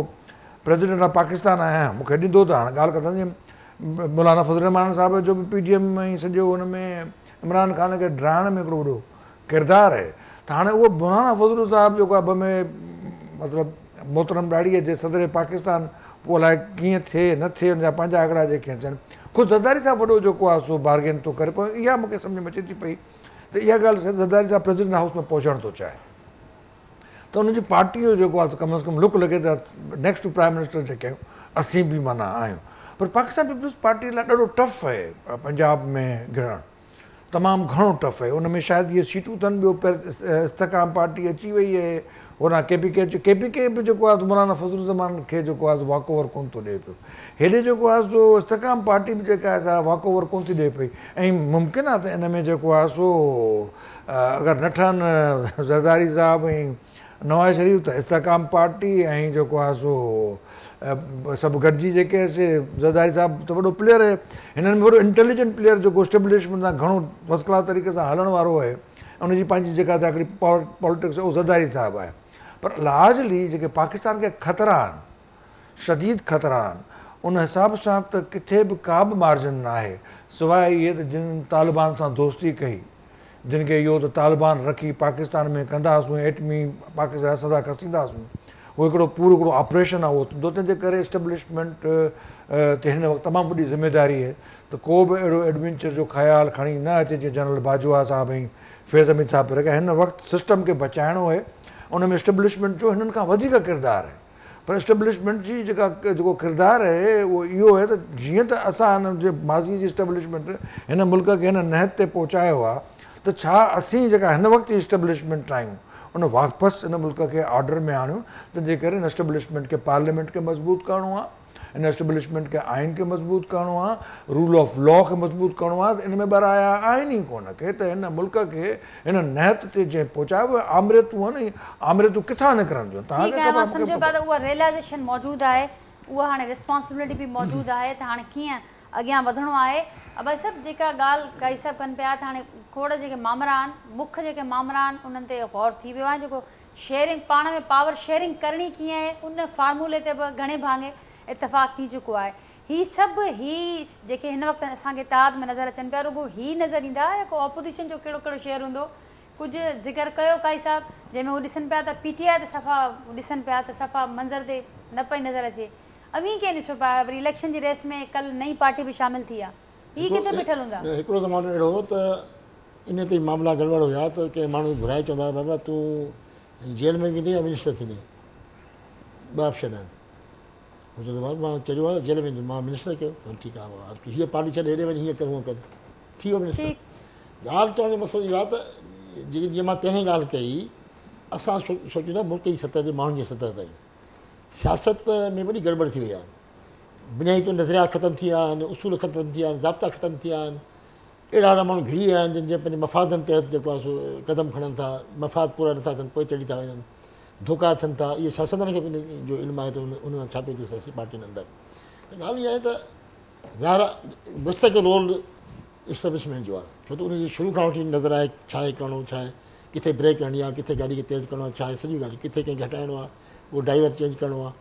[SPEAKER 2] प्रेसिडेंट ऑफ पाकिस्तान आहियां, मूंखे ॾींदो त हाणे ॻाल्हि कंदासीं। मौलाना फज़लुर रहमान साहिब जो बि PTM ऐं सॼो हुन में इमरान ख़ान खे डराइण में हिकिड़ो वॾो किरदारु आहे। त हाणे उहो मौलाना फज़लुर साहिबु जेको आहे में मतिलबु मोहतरम ॾाढ़ीअ जे सदर पाकिस्तान पोइ अलाए कीअं थिए न थिए हुनजा पंहिंजा आंकड़ा जेके अचनि। ख़ुदि ज़रदारी साहिबु वॾो जेको आहे सो बार्गेन थो करे पियो। इहा मूंखे सम्झ में अचे थी पई त इहा ॻाल्हि ज़रदारी साहिबु प्रेसिडेंट हाउस में पहुचणु थो चाहे त हुनजी पार्टी जो जेको आहे कम से कम लुक लॻे त नेक्स्ट टू प्राइम मिनिस्टर जेके आहियूं असीं बि माना आहियूं। पर पाकिस्तान पीपल्स पार्टी लाइ ॾाढो टफ आहे पंजाब में घिरणु, तमामु घणो टफ आहे। उन में शायदि इहे सीटूं अथनि। ॿियो इस्तेकाम पार्टी अची वई आहे, होॾां KPK बि जेको आहे मौलाना फज़लुर रहमान खे जेको आहे वॉक ओवर कोन थो ॾिए पियो। हेॾे जेको आहे सो इस्तेकाम पार्टी बि जेका आहे सा वॉक ओवर कोन थी ॾिए पई। ऐं मुमकिन आहे त इन में जेको आहे सो अगरि न ठहनि ज़रदारी साहिबु ऐं नवाज़ शरीफ़ त इस्तेकाम पार्टी ऐं जेको आहे सो सभु गॾिजी जेके ज़रदारी साहिबु त वॾो प्लेयर आहे, हिननि में वॾो इंटेलिजेंट प्लेयर जेको स्टेब्लिशमेंट सां घणो फस्ट क्लास तरीक़े सां हलण वारो आहे। उनजी पंहिंजी जेका हिकिड़ी पॉलिटिक्स आहे उहो ज़रदारी साहिबु आहे। पर लार्जली जेके पाकिस्तान खे ख़तरा आहिनि, शदीद ख़तरा आहिनि, उन हिसाब सां त किथे बि का बि मार्जिन न आहे सवाइ इहे त जिन तालिबान सां दोस्ती कई, जिन खे इहो त तालिबान रखी पाकिस्तान में कंदासीं, एटमी पाकिस्तान सदा कसींदासीं, उहो हिकिड़ो पूरो हिकिड़ो ऑपरेशन आहे उहो थींदो। तंहिंजे करे एस्टेब्लिशमेंट ते हिन वक़्तु तमामु वॾी ज़िमेदारी आहे त को बि अहिड़ो एडवेंचर जो ख़्यालु खणी न अचे जीअं जनरल बाजवा साहिबु ऐं फैज़ हमीद साहिबु पर हिन वक़्तु सिस्टम खे बचाइणो आहे। उन में एस्टेब्लिशमेंट जो हिननि खां वधीक किरदारु आहे। पर एस्टेब्लिशमेंट जी जेको किरदारु आहे उहो इहो आहे त जीअं त असां हिन जे माज़ी जी एस्टेब्लिशमेंट हिन मुल्क खे हिन नहत ते पहुचायो आहे त छा असीं जेका हिन वक़्तु एस्टेब्लिशमेंट आहियूं उन वापसि हिन मुल्क खे ऑर्डर में आणियूं। तंहिंजे करे हिन एस्टेब्लिशमेंट खे पार्लियामेंट खे मज़बूत करिणो आहे, हिन एस्टेब्लिशमेंट खे आइन खे मज़बूत करिणो आहे, रूल ऑफ लॉ खे मज़बूत करिणो आहे। इन में ॿाहिरां आइन ई कोन के त हिन मुल्क खे हिन नहत ते जंहिं पहुचायो आमरियतूं आहिनि, आमरियतूं किथां निकिरंदियूं
[SPEAKER 1] सम्झो पिया त उहा रियलाइज़ेशन मौजूदु आहे, उहा हाणे रिस्पॉन्सिबिलिटी बि मौजूदु आहे त हाणे कीअं अॻियां वधिणो आहे। भाई सभु जेका ॻाल्हि काई सभु कनि पिया त हाणे खोड़ जेके मामरा आहिनि, मुख्य जेके मामरा आहिनि उन्हनि ते गौर थी वियो आहे। जेको शेयरिंग पाण में पावर शेयरिंग करणी कीअं आहे उन फार्मूले ते बि घणे भाङे इतफ़ाक़ थी चुको आहे। ही सभु जेके हिन वक़्तु असांखे ताद में नज़र अचनि पिया रुगो नज़र ईंदा या को ऑपोज़िशन जो कहिड़ो कहिड़ो शेयर हूंदो। कुझु ज़िक्र कयो काई साहिबु जंहिंमें उहे ॾिसनि पिया त PTI ते सफ़ा ॾिसनि पिया त सफ़ा मंज़र ते न पई नज़र अचे। अवी कीअं ॾिसो पिया वरी इलेक्शन जी रेस में कल्ह नई पार्टी बि शामिलु थी आहे, हीअ किथे बीठल हूंदा?
[SPEAKER 3] हिकिड़ो ज़मानो अहिड़ो हो त इन ते मामला गड़बड़ हुया त कंहिं माण्हू घुराए चवंदा बाबा तूं जेल में वेंदे या मिनिस्टर थींदे, ॿ ऑप्शन आहिनि। हू चवंदो भाउ मां चयो आहे जेल में मां मिनिस्टर कयो, ठीकु आहे हीअ पार्टी छॾे हेॾे वञी हीअं कर हूअं कर, थी वियो मिनिस्टर। ॻाल्हि चवण जो मक़सदु इहो आहे त जीअं मां पहिरीं ॻाल्हि कई, असां सोचूं था मुल्क जी सतह ते माण्हुनि जी सतह ताईं सियासत में वॾी गड़बड़ थी वई आहे। बुनियादी नज़रिया ख़तमु थी विया आहिनि, उसूल ख़तमु थी विया आहिनि, ज़ाब्ता ख़तमु थी विया आहिनि। अहिड़ा अहिड़ा माण्हू घिरी विया आहिनि जिन जे पंहिंजे मफ़ादनि तहत जेको आहे सो क़दम खणनि था, मफ़ाद पूरा नथा थियनि पोइ चढ़ी था वञनि, धोखा थियनि था। इहे सियासतदान खे बि जो इल्मु आहे त उन सां छा पियो थिए सियासी पार्टियुनि अंदरि। ॻाल्हि इहा आहे त ज़ाहिर मुस्तक़िल रोल इस्टेब्लिशमेंट जो आहे, छो त उनजी शुरू खां वठी नज़र आहे छा आहे करिणो, छा आहे किथे ब्रेक हणणी आहे, किथे गाॾी खे तेज़ करिणो आहे, छा आहे सॼी ॻाल्हि, किथे कंहिंखे हटाइणो आहे, उहो ड्राइवर चेंज करिणो आहे।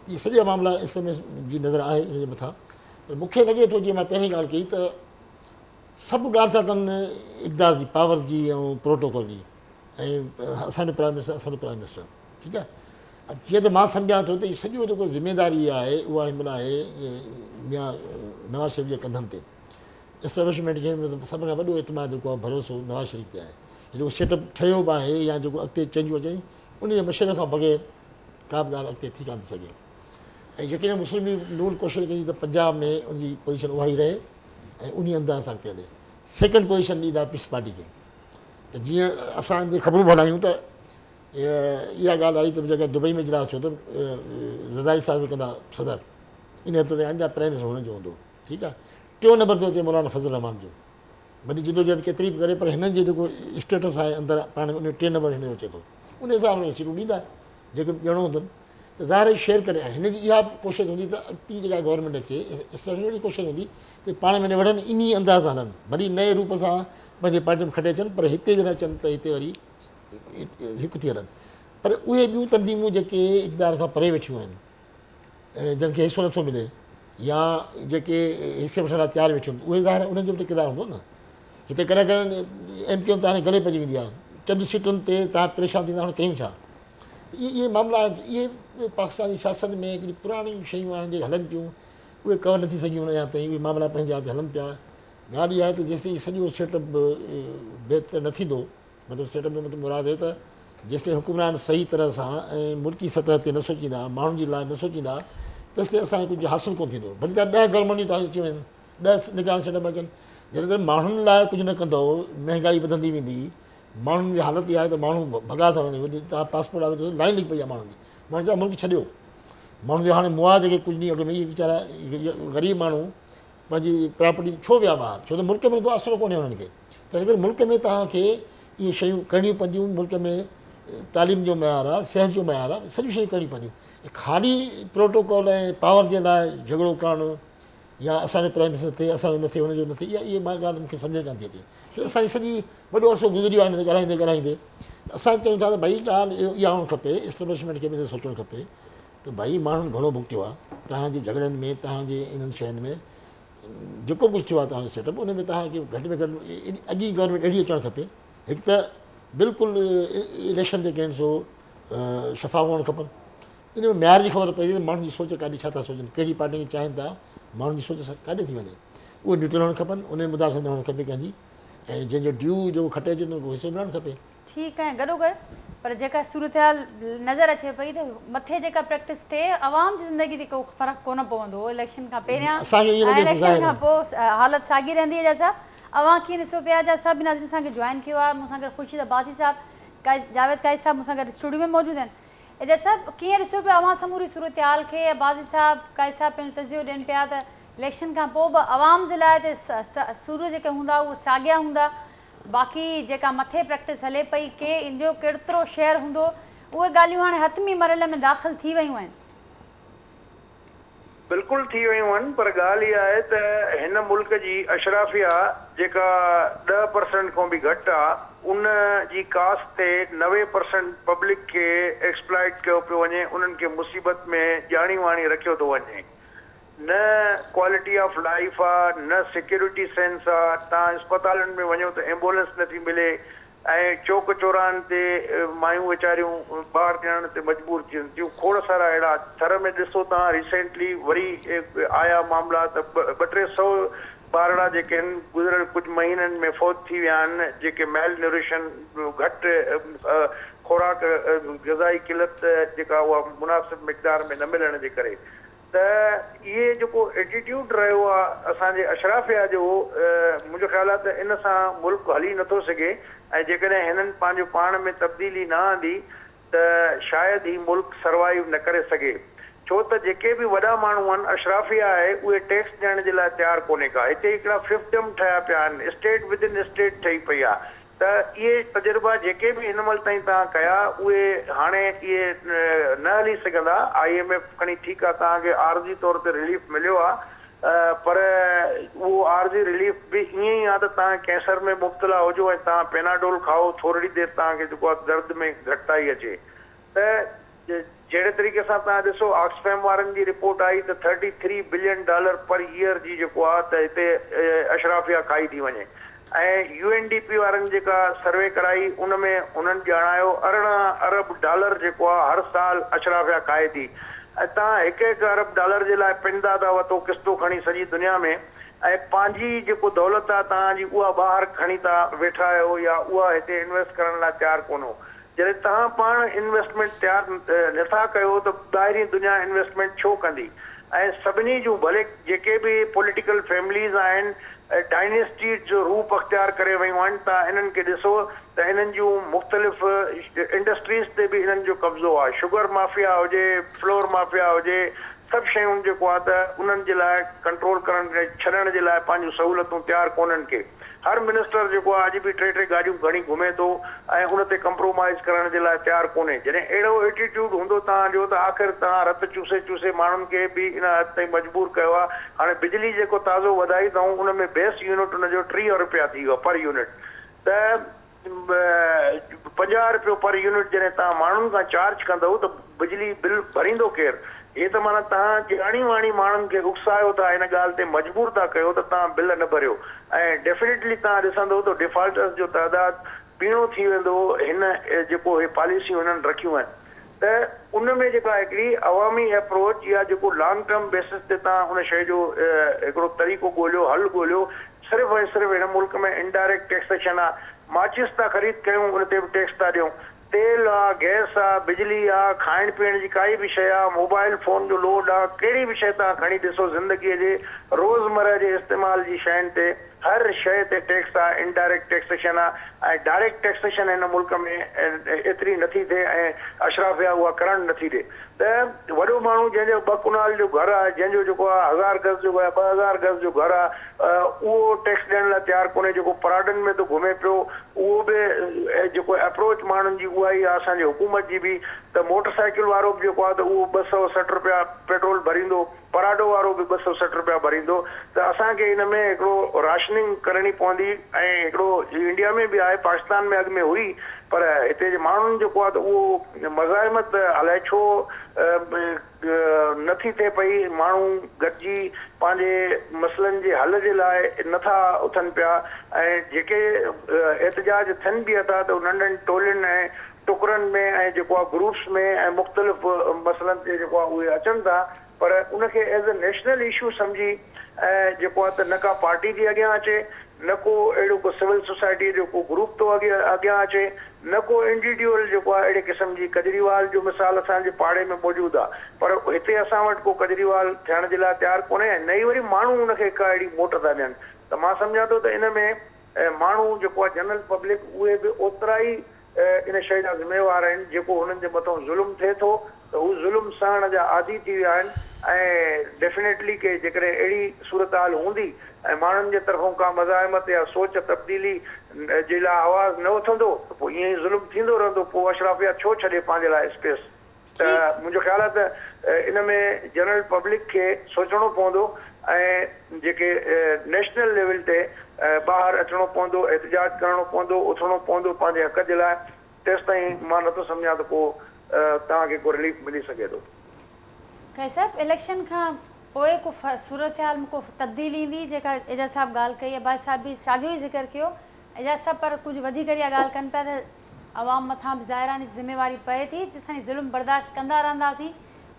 [SPEAKER 3] इहे सॼा मामला इस्टेब्लिशमेंट जी नज़र आहे हिन जे मथां। पर मूंखे लॻे थो जीअं मां पहिरीं ॻाल्हि कई त सभु ॻाल्हि था कनि इक़्तिदार जी, पावर जी ऐं प्रोटोकॉल जी, ऐं असांजो प्राइम मिनिस्टर ठीकु आहे। जीअं त मां सम्झां थो त इहो सॼो जेको ज़िमेदारी आहे उहा हिनमहिल आहे मियां नवाज़ शरीफ़ जे कंधनि ते। इस्टेब्लिशमेंट खे सभ खां वॾो एतमाद जेको आहे भरोसो नवाज़ शरीफ़ ते आहे। जेको सेटअप ठहियो बि आहे या जेको अॻिते चेंजूं अचनि उनजे मशवरे खां बग़ैर का बि ॻाल्हि अॻिते थी कान थी सघे। ऐं यकीन मुस्लिम लीग नून कोशिशि कई त पंजाब में उनजी पोज़ीशन उहा ई रहे ऐं उन अंदरि असां अॻिते हले। सेकेंड पोज़ीशन ॾींदा पीस पार्टी खे। त जीअं असां ख़बरूं भलायूं त इहा ॻाल्हि आई त जेका दुबई में इजलास थियो त ज़रदारी साहिब कंदा सदर, इन हद ते अञा प्राइम मिनिस्टर हुनजो हूंदो, ठीकु आहे। टियों नंबर ते अचे मौलाना फज़लुर रहमान जो, वॾी जिदोजहद केतिरी बि करे पर हिननि जो जेको स्टेटस आहे अंदरि पाण में उन 3 नंबर हिन जो अचे थो, उन हिसाब सां सीटूं ॾींदा जेके ॼणो हूंदनि। त ज़ाहिर शेयर करे हिन जी इहा कोशिशि हूंदी त ॿी जेका गवर्नमेंट अचे अहिड़ी कोशिशि हूंदी त पाण में निबड़नि इन ई अंदाज़ हलनि भली नए रूप सां पंहिंजे पार्टी में खटे अचनि पर हिते जॾहिं अचनि त हिते वरी हिकु थी हलनि पर उहे ॿियूं तंज़ीमूं जेके इक़्तिदार खां परे वेठियूं आहिनि जिन खे हिसो नथो मिले या जेके हिसे वठण लाइ तयारु वेठियूं आहिनि उहे ज़ाहिर उन्हनि जो बि त किरदारु हूंदो न हिते कॾहिं कॾहिं एम क्यू एम तव्हांखे गले पइजी वेंदी आहे चंद सीटुनि ते तव्हां परेशान थींदा हाणे कयूं छा इहे मामला इहे पाकिस्तानी सियासत में हिकिड़ी पुराणी शयूं आहिनि जेके हलनि पियूं उहे कवर नथी सघियूं अञा ताईं उहे मामला पंहिंजे हथ हलनि पिया ॻाल्हि इहा आहे त जेसिताईं सॼो सेटअप बहितर न थींदो मतिलबु सेटअप में मतिलबु मुराद आहे त जेसिताईं हुकुमरान सही तरह सां ऐं मुल्की सतह ते न सोचींदा माण्हुनि जे लाइ न सोचींदा तेसिताईं असांखे कुझु हासिलु कोन थींदो भली त 10 गवर्नमेंटूं तव्हांखे अची वञनि 10 निगरान सेटअप अचनि जॾहिं त माण्हुनि लाइ कुझु न कंदो महांगाई वधंदी वेंदी माण्हुनि जी हालत इहा आहे त माण्हू भॻा था वञनि वॾी तव्हां पासपोर्ट आहे त लाइन लॻी पई आहे माण्हुनि जी माण्हू चयो मुल्क छॾियो माण्हुनि जो हाणे मुआ जेके कुझु ॾींहं अॻु में इहे वीचारा ग़रीब माण्हू पंहिंजी प्रॉपर्टी छो विया ॿाहिरि छो त मुल्क में को असरु कोन्हे हुननि खे त हिन करे मुल्क में तव्हांखे इहे शयूं करणियूं पवंदियूं मुल्क में तालीम जो मयार आहे सिहत जो मयार आहे सॼियूं शयूं करणियूं पवंदियूं ख़ाली प्रोटोकॉल ऐं पावर जे लाइ झगड़ो करणु या असांजे प्राइम मिनिस्टर थिए असांजो न थिए हुनजो न थिए इहा मां ॻाल्हि मूंखे सम्झ कान थी अचे छो असांजी सॼी वॾो अर्सो गुज़रियो आहे हिन ते ॻाल्हाईंदे ॻाल्हाईंदे असां चऊं था त भई ॻाल्हि इहा हुअणु खपे एस्टेब्लिशमेंट खे बि सोचणु खपे त भई माण्हुनि घणो भुगतियो आहे तव्हांजे झगड़नि में तव्हांजे इन्हनि शयुनि में जेको कुझु थियो आहे तव्हांजो सेटअप उन में तव्हांखे घटि में घटि अॻी गवर्नमेंट अहिड़ी अचणु खपे हिकु त बिल्कुलु इलेक्शन जेके आहिनि सो शफ़ाफ़ हुअणु खपनि इन में म्यार जी ख़बर पए त माण्हुनि जी सोच काॾे छा था सोचनि कहिड़ी पार्टी खे चाहिनि था माण्हुनि जी सोच काॾे थी वञे उहे न्यूट्रल हुअणु खपनि उन मुदाख़लत न हुअणु खपे कंहिंजी ऐं जंहिंजो ड्यू जो खटे अचे उहो हिसो मिलणु खपे
[SPEAKER 1] ठीकु आहे गॾोगॾु पर जेका सूरत हाल नज़र अचे पई त मथे जेका प्रैक्टिस थिए आवाम जी ज़िंदगी ते को फ़र्क़ु कोन पवंदो इलेक्शन खां पहिरियां इलेक्शन खां पोइ हालत साॻी रहंदी आहे जैसा अवां कीअं ॾिसो पिया जा सभु नाज़रीन असांखे जॉइन कयो आहे मूंसां गॾु ख़ुर्शीद अब्बासी साहिबु जावेद काइस साहिबु मूंसां गॾु स्टूडियो में मौजूदु आहिनि एॾा सभु कीअं ॾिसो पिया अवां समूरी सूरत हाल खे अब्बासी साहिबु काइस साहिबु पंहिंजो तज़ियो ॾियनि पिया त इलेक्शन खां पोइ बि आवाम जे लाइ त सूर जेके हूंदा उहे साॻिया हूंदा बाक़ी जेका मथे प्रैक्टिस हले पई के इन जो केतिरो शेयर हूंदो उहे ॻाल्हियूं हाणे हथमी मरहले में दाख़िल थी वियूं आहिनि
[SPEAKER 4] बिल्कुलु थी वियूं आहिनि पर ॻाल्हि इहा आहे त हिन मुल्क जी अशराफिया जेका 10% खां बि घटि आहे उन जी कास्ट ते 90% पब्लिक खे एक्सप्लॉइट कयो पियो वञे उन्हनि खे मुसीबत में ॼाणी वाणी रखियो थो वञे न क्वालिटी ऑफ लाइफ आहे न सिक्योरिटी सेंस आहे तव्हां अस्पतालनि में वञो त एम्बुलेंस नथी मिले ऐं चौक चौराहनि ते मायूं वीचारियूं ॿार ॾियण ते मजबूर थियनि थियूं खोड़ सारा अहिड़ा थर में ॾिसो तव्हां रिसेंटली वरी आया मामला त 200-300 ॿारड़ा जेके आहिनि गुज़िरियल कुझु महीननि में फ़ौत थी विया आहिनि जेके मेल न्यूट्रिशन घटि खुराक ग़िज़ाई किलत जेका उहा मुनासिब मिक़दार में न मिलण जे करे त इहे जेको एटीट्यूड रहियो आहे असांजे अशराफिया जो मुंहिंजो ख़्यालु आहे त इन सां मुल्क हली नथो सघे ऐं जेकॾहिं हिननि पंहिंजो पाण में तब्दीली न आंदी त शायदि ही मुल्क सर्वाइव न करे सघे छो त जेके बि वॾा माण्हू आहिनि अशराफिया आहे उहे टैक्स ॾियण जे लाइ तयारु कोन्हे का हिते हिकिड़ा फिफ्टम ठहिया पिया आहिनि स्टेट विदिन स्टेट ठही पई आहे त इहे तजुर्बा जेके बि हिन महिल ताईं तव्हां कया उहे हाणे इहे न हली सघंदा IMF खणी ठीकु आहे तव्हांखे आर्ज़ी तौर ते रिलीफ मिलियो आहे पर उहो आर्ज़ी रिलीफ बि ईअं ई आहे त तव्हां कैंसर में मुब्तला हुजो ऐं तव्हां पेनाडोल खाओ थोरी देरि तव्हांखे जेको आहे दर्द में घटिताई अचे त जहिड़े तरीक़े सां तव्हां ॾिसो ऑक्सफैम वारनि जी रिपोर्ट आई त $33 बिलियन पर ईयर जी जेको आहे त हिते अशराफिया खाई थी वञे ऐं UNDP वारनि जेका सर्वे कराई उन में उन्हनि ॼाणायो $18 अरब जेको आहे हर साल अशराफिया खाए थी ऐं तव्हां $1 अरब जे लाइ पिंदा था वठो किस्तो खणी सॼी दुनिया में ऐं पंहिंजी जेको दौलत आहे तव्हांजी उहा ॿाहिरि खणी था वेठा आहियो या उहा हिते इन्वेस्ट करण लाइ तयारु कोन हो जॾहिं तव्हां पाण इन्वेस्टमेंट तयारु नथा कयो त ॿाहिरीं दुनिया इन्वेस्टमेंट छो कंदी ऐं सभिनी जूं भले जेके बि पॉलिटिकल फैमिलीज़ आहिनि डायनेस्टी जो रूप अख़्तियार करे वियूं आहिनि तव्हां इन्हनि खे ॾिसो त इन्हनि जूं मुख़्तलिफ़ इंडस्ट्रीज़ ते बि इन्हनि जो कब्ज़ो आहे शुगर माफ़िया हुजे फ्लोर माफ़िया हुजे सभु शयूं जेको आहे त उन्हनि जे लाइ कंट्रोल करण छॾण जे लाइ पंहिंजूं सहूलियतूं तयारु कोन्हनि के। हर मिनिस्टर जेको आहे अॼु बि टे टे गाॾियूं खणी घुमे थो ऐं उन ते कंप्रोमाइज़ करण जे लाइ तयारु कोन्हे। जॾहिं अहिड़ो एटीट्यूड हूंदो तव्हांजो त आख़िर तव्हां रत चूसे चूसे माण्हुनि खे बि इन हद ताईं मजबूर कयो आहे। हाणे बिजली जेको ताज़ो वधाई अथऊं उन में बेस यूनिट उनजो 30 रुपया थी वियो पर यूनिट, त 50 रुपयो पर यूनिट जॾहिं तव्हां माण्हुनि खां चार्ज कंदव त बिजली बिल भरींदो केरु? हे त माना तव्हां ॼाणी वाणी माण्हुनि खे उकसायो था, हिन ॻाल्हि ते मजबूर था कयो त तव्हां बिल न भरियो ऐं डेफिनेटली तव्हां ॾिसंदव त डिफॉल्टर्स जो तइदादु पीणो थी वेंदो हिन जेको हे पॉलिसियूं हिननि रखियूं आहिनि। त उन में जेका हिकिड़ी अवामी अप्रोच या जेको लॉन्ग टर्म बेसिस ते तव्हां उन शइ जो हिकिड़ो तरीक़ो ॻोल्हियो, हल ॻोल्हियो। सिर्फ़ु ऐं सिर्फ़ु हिन मुल्क में इनडायरेक्ट टैक्सेशन आहे, माचिस था ख़रीद कयूं उन ते बि टैक्स था ॾियूं, तेल आहे, गैस आहे, बिजली आहे, खाइण पीअण जी काई बि शइ आहे, मोबाइल फ़ोन जो लोड आहे, कहिड़ी बि शइ तव्हां खणी ॾिसो ज़िंदगीअ जे रोज़मर्रा जे इस्तेमाल जी शयुनि ते हर शइ ते टैक्स आहे, इनडायरेक्ट टैक्सेशन आहे। ऐं डायरेक्ट टैक्सेशन हिन मुल्क में एतिरी नथी थिए ऐं अशराफिया उहा करणु नथी ॾिए। त वॾो माण्हू जंहिंजो 2 कुनाल जो घरु आहे, जंहिंजो जेको आहे 1000 गज़ जो आहे, 2000 गज़ जो घरु आहे, उहो टैक्स ॾियण लाइ तयारु कोन्हे। जेको पराडनि में थो घुमे पियो उहो बि जेको अप्रोच माण्हुनि जी उहा ई आहे असांजी हुकूमत जी बि। त मोटरसाइकिल वारो बि जेको आहे त उहो 260 रुपया पेट्रोल भरींदो, पराडो वारो बि 260 रुपया भरींदो। त असांखे हिन में हिकिड़ो राशनिंग करणी पवंदी ऐं हिकिड़ो इंडिया में बि आहे, पाकिस्तान में अॻु में हुई, पर हिते जे माण्हुनि जेको आहे त उहो मज़ाहिमत अलाए छो नथी थिए पई। माण्हू गॾिजी पंहिंजे मसइलनि जे हल जे लाइ नथा उथनि पिया ऐं जेके एहतजाज थियनि बि था त नंढनि टोलियुनि ऐं टुकरनि में ऐं जेको आहे ग्रुप्स में ऐं मुख़्तलिफ़ मसइलनि ते जेको आहे उहे अचनि था, पर उनखे एज़ अ नेशनल इशू सम्झी ऐं जेको आहे त न का पार्टी जी अॻियां अचे, न को अहिड़ो को सिविल सोसाइटी जो को ग्रुप थो अॻियां अचे, न को इंडिविजुअल जेको आहे अहिड़े क़िस्म जी। केजरीवाल जो मिसाल असांजे पाड़े में मौजूदु आहे, पर हिते असां वटि को केजरीवाल थियण जे लाइ तयारु कोन्हे ऐं नई वरी माण्हू उनखे का अहिड़ी मोट था ॾियनि। त मां सम्झां थो त इन में माण्हू जेको आहे जनरल पब्लिक उहे बि ओतिरा ई इन शइ जा ज़िम्मेवार आहिनि। जेको हुननि जे मथां ज़ुल्म थिए थो त हू ज़ुल्म सहण जा आदी थी विया आहिनि ऐं डेफिनेटली के जेकॾहिं अहिड़ी सूरत हाल हूंदी ऐं माण्हुनि जे तरफ़ां का मज़ाहिमत या सोच तब्दीली जे लाइ आवाज़ु न उथंदो त पोइ ईअं ई ज़ुल्म थींदो रहंदो। पोइ अशराफिया छो छॾे पंहिंजे लाइ स्पेस? त मुंहिंजो ख़्यालु आहे त इन में जनरल पब्लिक खे सोचणो पवंदो ऐं जेके नेशनल लेवल ते ॿाहिरि अचिणो पवंदो, एहतजाज करणो पवंदो, उथणो पवंदो पंहिंजे हक़ जे लाइ। तेसि ताईं मां नथो सम्झां त को तव्हांखे को रिलीफ मिली सघे थो।
[SPEAKER 1] कैं साहिब, इलेक्शन खां पोइ को सूरत हाल में को तब्दीली ईंदी जेका एजाज साहब ॻाल्हि कई आहे? भाई साहब बि साॻियो ई ज़िक्र कयो। एजाज साहब पर कुझु वधीक इहा ॻाल्हि कनि पिया त आवाम मथां बि ज़ाहिरानी ज़िम्मेवारी पए थी, जेसिताईं ज़ुल्म बर्दाश्त कंदा रहंदासीं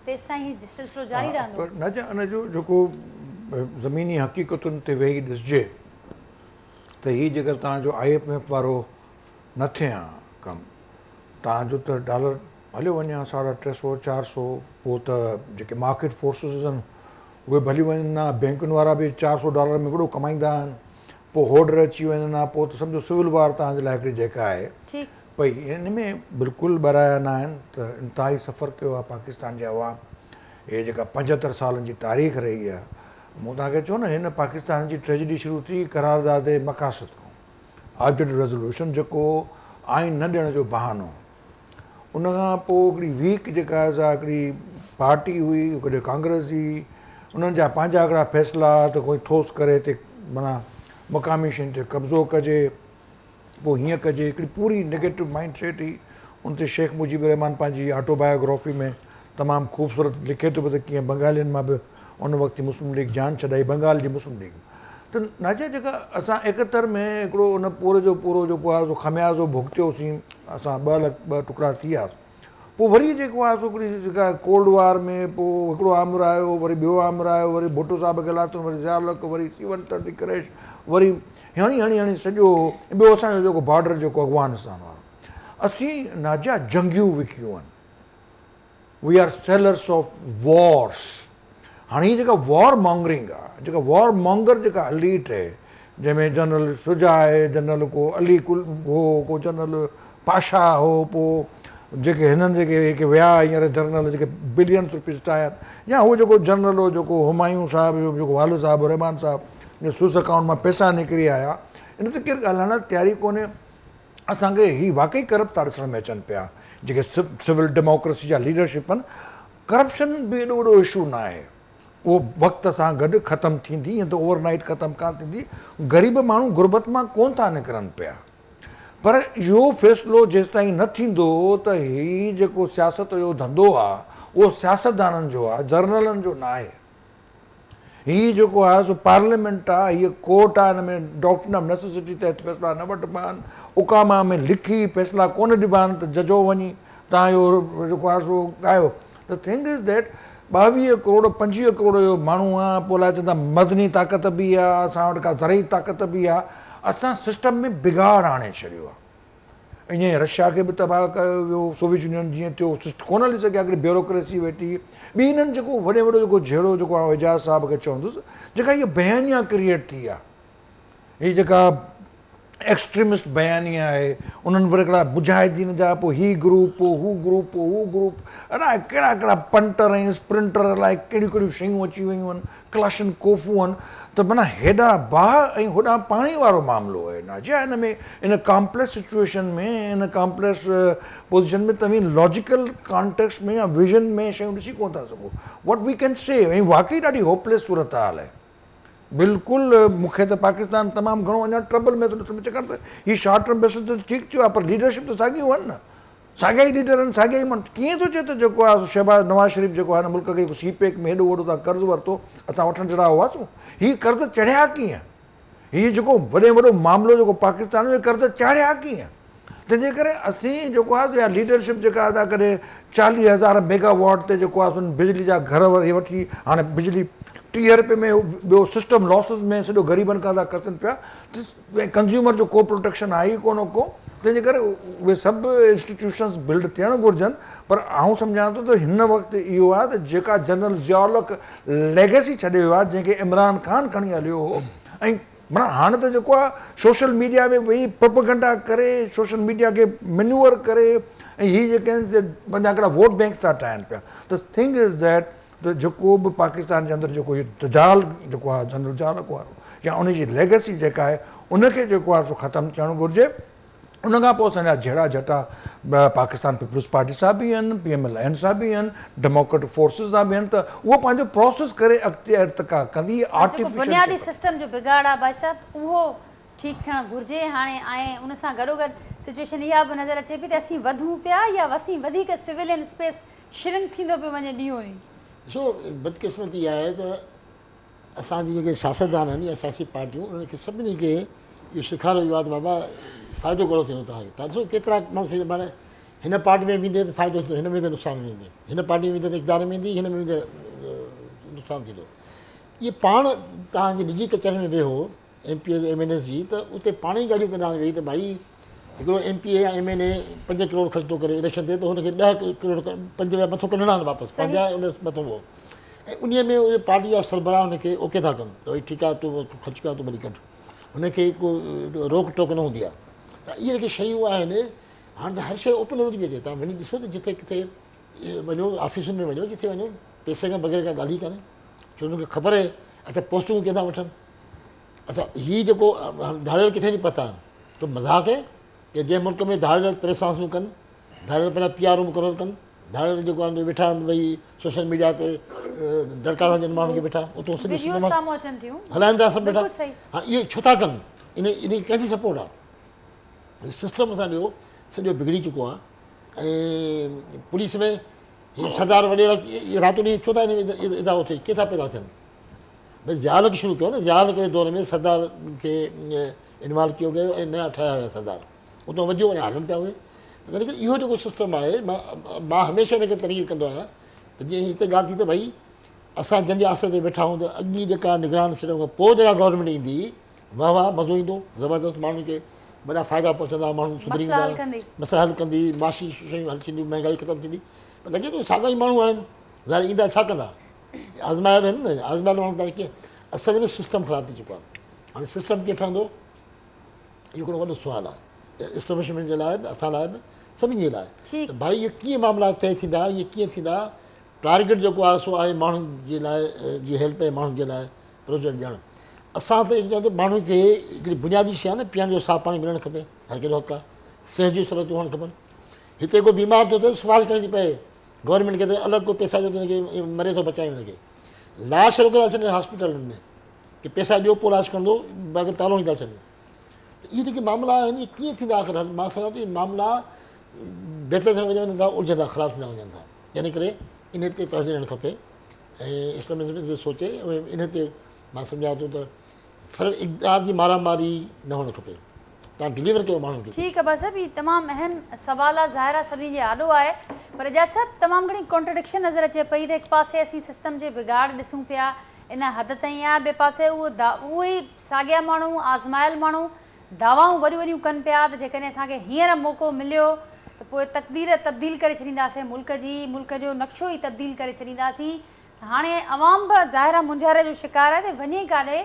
[SPEAKER 1] तेसिताईं ही सिलसिलो जारी रहंदो।
[SPEAKER 2] पर न इन जो जेको ज़मीनी हक़ीक़तुनि ते वेही ॾिसिजे त हीअ जेकर तव्हांजो IMF वारो न थिए हा कमु, तव्हांजो त डॉलर हलियो वञे हा 350 400, पोइ त जेके मार्केट फोर्सिस आहिनि उहे भली वञनि हा, बैंकुनि वारा बि $400 में हिकिड़ो कमाईंदा आहिनि, पोइ होर्डर अची वञनि हा, पोइ त सम्झो सिविल वार तव्हांजे लाइ हिकिड़ी जेका आहे भई हिन में बिल्कुलु बराया न आहिनि। त इंतिहाई सफ़र कयो आहे पाकिस्तान जे अवाम, हे जेका 75 सालनि जी तारीख़ रही आहे। मूं तव्हांखे चयो न, हिन पाकिस्तान जी ट्रेजिडी शुरू थी करारदादे मक़ासद खां, आर्बिट्रेट रेज़ोल्यूशन जेको आइन न ॾियण जो बहानो। उन खां पोइ हिकिड़ी वीक जेका हिकिड़ी पार्टी हुई, हिकिड़े कांग्रेस जी, उन्हनि जा पंहिंजा हिकिड़ा फ़ैसिला त कोई ठोस करे हिते माना मक़ामी शयुनि ते कब्ज़ो कजे, पोइ हीअं कजे, हिकिड़ी पूरी नेगेटिव माइंड सेट हुई। उन ते शेख मुजीब रहमान पंहिंजी ऑटोबायोग्राफी में तमामु ख़ूबसूरत लिखे थो त कीअं बंगालियुनि मां बि उन वक़्तु मुस्लिम लीग जान छॾाई, बंगाल जी मुस्लिम लीग। त नाजा जेका असां 71 में हिकिड़ो उन पूरे जो पूरो जेको आहे खमियाज़ो भुगतियोसीं, असां 2 टुकड़ा थी विया। पोइ वरी जेको आहे हिकिड़ी जेका कोल्ड वार में पोइ हिकिड़ो आमिर आयो, वरी ॿियो आमिर आयो, वरी भुट्टो साहिब खे लाथो, वरी ज़ियालक, वरी सीवन तर्टी क्रैश, वरी हणी हणी हणी सॼो ॿियो असांजो जेको बॉर्डर जेको अफ़गानिस्तान वारो। असीं नाजा जंगियूं विकियूं आहिनि, we are sellers of wars. हाणे हीअ जेका वॉर मॉन्गरिंग आहे, जेका वॉर मॉन्गर जेका एलीट आहे, जंहिंमें जनरल शुजा आहे, जनरल को अली कुल हो, को जनरल पाशा हो, पोइ जेके हिननि जेके विया हींअर जनरल जेके बिलियंस रुपीस ठाहिया या उहो जेको जनरल हो जेको हुमायूं साहिबु जो जेको वालिद साहिबु रहमान साहिबु जो स्विस अकाउंट मां पैसा निकिरी आया इन ते केरु ॻाल्हाइण तयारी कोन्हे। असांखे हीअ वाक़ई करप्ट था ॾिसण में अचनि पिया जेके सिविल डेमोक्रेसी जा लीडरशिप आहिनि। करप्शन बि एॾो वॾो इशू न आहे, उहो वक़्त सां गॾु ख़तमु थींदी ईअं त ओवरनाइट ख़तमु कान थींदी। ग़रीब माण्हू गुरबत मां कोन था निकिरनि पिया, पर इहो फ़ैसिलो जेसि ताईं न थींदो त हीउ जेको सियासत जो धंधो आहे उहो सियासतदाननि जो आहे, जर्नलनि जो न आहे। हीअ जेको आहे सो पार्लियामेंट आहे, हीअ कोर्ट आहे, हिन में डॉक्ट्रिन ऑफ नेसेसिटी तहत फ़ैसिला न वठिबा आहिनि, उकामा में लिखी फ़ैसिला कोन ॾिबा आहिनि त जजो वञी तव्हांजो जेको आहे सो ॻायो। The thing is that 22 crore 25 crore जो माण्हू आहे, पोइ लाइ चवंदा मदनी ताक़त बि आहे, असां वटि का ज़रई ताक़त बि आहे। असां सिस्टम में बिगाड़ आणे छॾियो आहे। ईअं रशिया खे बि तबाह कयो वियो, सोवियत यूनियन जीअं थियो कोन हली सघिया, हिकिड़ी ब्यूरोक्रेसी वेठी। ॿी हिननि जेको वॾे वॾो जेको जहिड़ो जेको आहे एजाज़ साहिब खे चवंदुसि जेका इहा बयानिया क्रिएट थी आहे, हीअ जेका एक्सट्रीमिस्ट बयानी आहे, उन्हनि वरी हिकिड़ा मुजाहिदीन जा पोइ ही ग्रुप पोइ हू ग्रुप पोइ हू ग्रुप, अलाए कहिड़ा कहिड़ा पंटर ऐं स्प्रिंटर अलाए कहिड़ियूं कहिड़ियूं शयूं अची वियूं आहिनि, क्लाशन कोफूं आहिनि। त माना हेॾा बाहि ऐं होॾां पाणी वारो मामिलो आहे नाजिया। हिन में इन कॉम्प्लेक्स सिचुएशन में, इन कॉम्प्लेक्स पोज़ीशन में तव्हां लॉजिकल कॉन्टेक्स्ट में या विजन में शयूं ॾिसी कोन था सघो। वॉट वी कैन से, ऐं वाक़ई ॾाढी होपलेस सूरत हाल आहे। बिल्कुलु मूंखे त पाकिस्तान तमामु घणो अञा ट्रबल में थो ॾिसण में, चकर त हीअ शॉर्ट टर्म बेसिस ते ठीकु थियो आहे, पर लीडरशिप त साॻियूं आहिनि न, साॻिया ई लीडर आहिनि, साॻिया ई माण्हू। कीअं थो चए त जेको आहे शहबाज़ नवाज़ शरीफ़ जेको आहे न मुल्क खे सी पैक में हेॾो वॾो तव्हां कर्ज़ु वरितो, असां वठण जहिड़ा हुआसीं, हीअ कर्ज़ चढ़िया कीअं? हीअ जेको वॾे वॾो मामिलो जेको पाकिस्तान में कर्ज़ चाढ़िया कीअं? तंहिंजे करे असीं जेको आहे या लीडरशिप जेका अदा करे 40,000 मेगावाट ते जेको आहे बिजली जा घर वठी, हाणे बिजली 30 रुपए में ॿियो सिस्टम लॉसिस में सॼो ग़रीबनि खां था कसनि पिया, कंज़्यूमर जो को प्रोटेक्शन आहे ई कोन को। तंहिंजे करे उहे सभु इंस्टीट्यूशन्स बिल्ड थियणु घुरिजनि। पर आउं सम्झां थो त हिन वक़्तु इहो आहे त जेका जनरल ज़ियाउल लेगेसी छॾे वियो आहे, जंहिंखे इमरान ख़ान खणी हलियो हो, ऐं माना हाणे त जेको आहे सोशल मीडिया में वेही प्रोपेगेंडा करे, सोशल मीडिया खे मेन्यूअर करे, ऐं हीअ जेके आहिनि पंहिंजा हिकिड़ा वोट बैंक था ठाहिनि पिया। त थिंग इज़ दैट त जेको बि पाकिस्तान जे अंदरि जेको इहो दजाल जेको आहे जनरल ज़ियाउल वारो या उनजी लेगेसी जेका आहे उनखे जेको आहे सो ख़तमु थियणु घुरिजे। उन खां पोइ असांजा जहिड़ा जटा पाकिस्तान पीपल्स पार्टी सां बि आहिनि, PMLN सां बि आहिनि, डेमोक्रेटिक फोर्सिस सां बि आहिनि, त उहो पंहिंजो प्रोसेस करे अॻिते इर्तिका कंदी।
[SPEAKER 1] बुनियादी सिस्टम जो बिगाड़ आहे भाई साहब, उहो ठीकु थियणु घुरिजे हाणे। ऐं उन सां गॾोगॾु सिचुएशन इहा बि नज़र अचे पई त असीं वधूं पिया या असीं वधीक सिविलियन स्पेस श्रिंक थींदो पियो वञे ॾींहों ॾींहुं।
[SPEAKER 3] ॾिसो बदकिस्मती इहा आहे त असांजी जेके सियासतदान आहिनि या सियासी पार्टियूं उन्हनि खे सभिनी खे इहो सेखारियो वियो आहे त बाबा फ़ाइदो कहिड़ो थींदो तव्हांखे। तव्हां ॾिसो केतिरा माण्हू माना हिन पार्टी में वेंदे त फ़ाइदो थींदो, हिन में त नुक़सानु वेंदे, हिन पार्टी में वेंदे त इक़्तिदार में ईंदी, हिन में वेंदे नुक़सानु थींदो। इहे पाण तव्हांजी निजी कचहरी में वेहो MP MNS जी, त उते पाण ई ॻाल्हियूं कंदा वेही त भाई हिकिड़ो MP या MNA 5 करोड़ ख़र्च थो करे इलेक्शन ते, त हुनखे 10 करोड़ 5 रुपया मथो कढणा आहिनि वापसि, 50 उन मथो उहो। ऐं उन में उहे पार्टी जा सरबराह हुनखे ओके था कनि त भई ठीकु आहे, तूं ख़र्चु कयो, तूं भली कढ, हुनखे को रोक टोक न हूंदी आहे। त इहे जेके शयूं आहिनि हाणे त हर शइ ओपन नज़र पई अचे। तव्हां वञी ॾिसो त जिथे किथे वञो, ऑफिसुनि में वञो, जिथे वञो पैसे खां बग़ैर का ॻाल्हि ई कान्हे, छो हुनखे ख़बर आहे अच्छा पोस्टूं कंहिं था वठनि। अच्छा हीअ जेको धाड़ियल किथे नहीं पता आहिनि, तो मज़ाक है कि जंहिं मुल्क में धाड़ियल प्रेस कॉन्फ्रेंसूं कनि, धाड़ियल पंहिंजा PR मुक़ररु कनि, धाड़ियल जेको आहे वेठा आहिनि भई सोशल मीडिया ते दड़का था ॾियनि माण्हुनि खे वेठा, उतां हलाइनि था सभु वेठा। हा इहो छो था कनि, इन कंहिंजी सपोर्ट आहे? सिस्टम असांजो सॼो बिगड़ी चुको आहे। ऐं पुलिस में सरदार वॾेरा रातो ॾींहुं छो था इदारो थिए, किथां पैदा थियनि? भई ज़ियाल खे शुरू कयो न, ज़ियाल जे दौर में सरदार खे इन्वॉल्व कयो वियो ऐं नया ठाहिया हुया सरदार, उतां वधियो ऐं हलनि पिया उहे। तॾहिं करे इहो जेको सिस्टम आहे, मां हमेशह हिनखे तरीक़े कंदो आहियां त जीअं हिते ॻाल्हि थी त भई असां जंहिंजे आसरे ते वेठा हूं त अॻी जेका निगरान सिस्टम खां पोइ जेका गवर्नमेंट ईंदी, वाह वाह मज़ो ईंदो, ज़बरदस्त, माण्हुनि खे वॾा फ़ाइदा पहुचंदा, माण्हू सुधरी वेंदा, मसइला हल कंदी, माशी शयूं हल थींदियूं, महांगाई ख़तमु थींदी। पर लॻे थो साॻा ई माण्हू आहिनि, ज़ाहिर ईंदा छा कंदा, आज़मायल आहिनि न, आज़मायल माण्हू त कीअं। असल में सिस्टम ख़राबु थी चुको आहे। हाणे सिस्टम कीअं ठहंदो, इहो हिकिड़ो वॾो सुवालु आहे। एस्टेब्लिशमेंट जे लाइ बि, असां लाइ बि सभिनी जे लाइ
[SPEAKER 1] ठीकु।
[SPEAKER 3] त भाई इहे कीअं मामला तइ थींदा, इहे कीअं थींदा, टारगेट जेको आहे सो आहे माण्हुनि जे लाइ जी हेल्प ऐं माण्हुनि जे लाइ प्रोजेक्ट ॾियणु। असां त चवंदो माण्हुनि खे हिकिड़ी बुनियादी शइ आहे न, पीअण जो साफ़ु पाणी मिलणु खपे, हर कहिड़ो हक़ु आहे, सिहत जूं सहूलियतूं हुअणु खपनि। हिते को बीमार थो थिए सुभाणे करणी थी पए, गवर्नमेंट खे त अलॻि को पैसा ॾियो, हुनखे मरे थो बचाए, हुनखे लाश रुॻो था छॾनि हॉस्पिटलनि में की पैसा ॾियो पोइ लाश कंदो, बाक़ी तालो ई था छॾनि। इहे जेके मामला आहिनि इहे कीअं थींदा आख़िर? मां सम्झां थो इहे मामला बहितर थियण वञनि था, उलझंदा ख़राबु थींदा वञनि था। इन करे इन ते तवजो ॾियणु खपे ऐं इस्लामिज़म ते सोचे इन ते मां सम्झां थो त सिर्फ़ु इक़्तिदार जी मारामारी न हुअणु खपे, तव्हां डिलीवर कयो माण्हुनि खे।
[SPEAKER 1] ठीकु आहे बसि हीउ तमामु अहम सुवाल आहे, ज़ाहिर आहे सभिनी जे आॾो आहे, पर जैसा तमामु घणी कॉन्ट्रडिक्शन नज़र अचे पई त हिकु पासे असीं सिस्टम जे बिगाड़ ॾिसूं पिया इन हद ताईं आहे, ॿिए पासे उहो ई साॻिया माण्हू आज़मायल माण्हू दावाऊं वॾियूं वॾियूं कनि पिया त जेकॾहिं असांखे हींअर मौक़ो मिलियो त पोइ तक़दीर तब्दील करे छॾींदासीं, मुल्क जो नक्शो ई तब्दील करे छॾींदासीं। हाणे अवाम बि ज़ाहिर आहे मुंझारे जो शिकार आहे त वञे काॾे,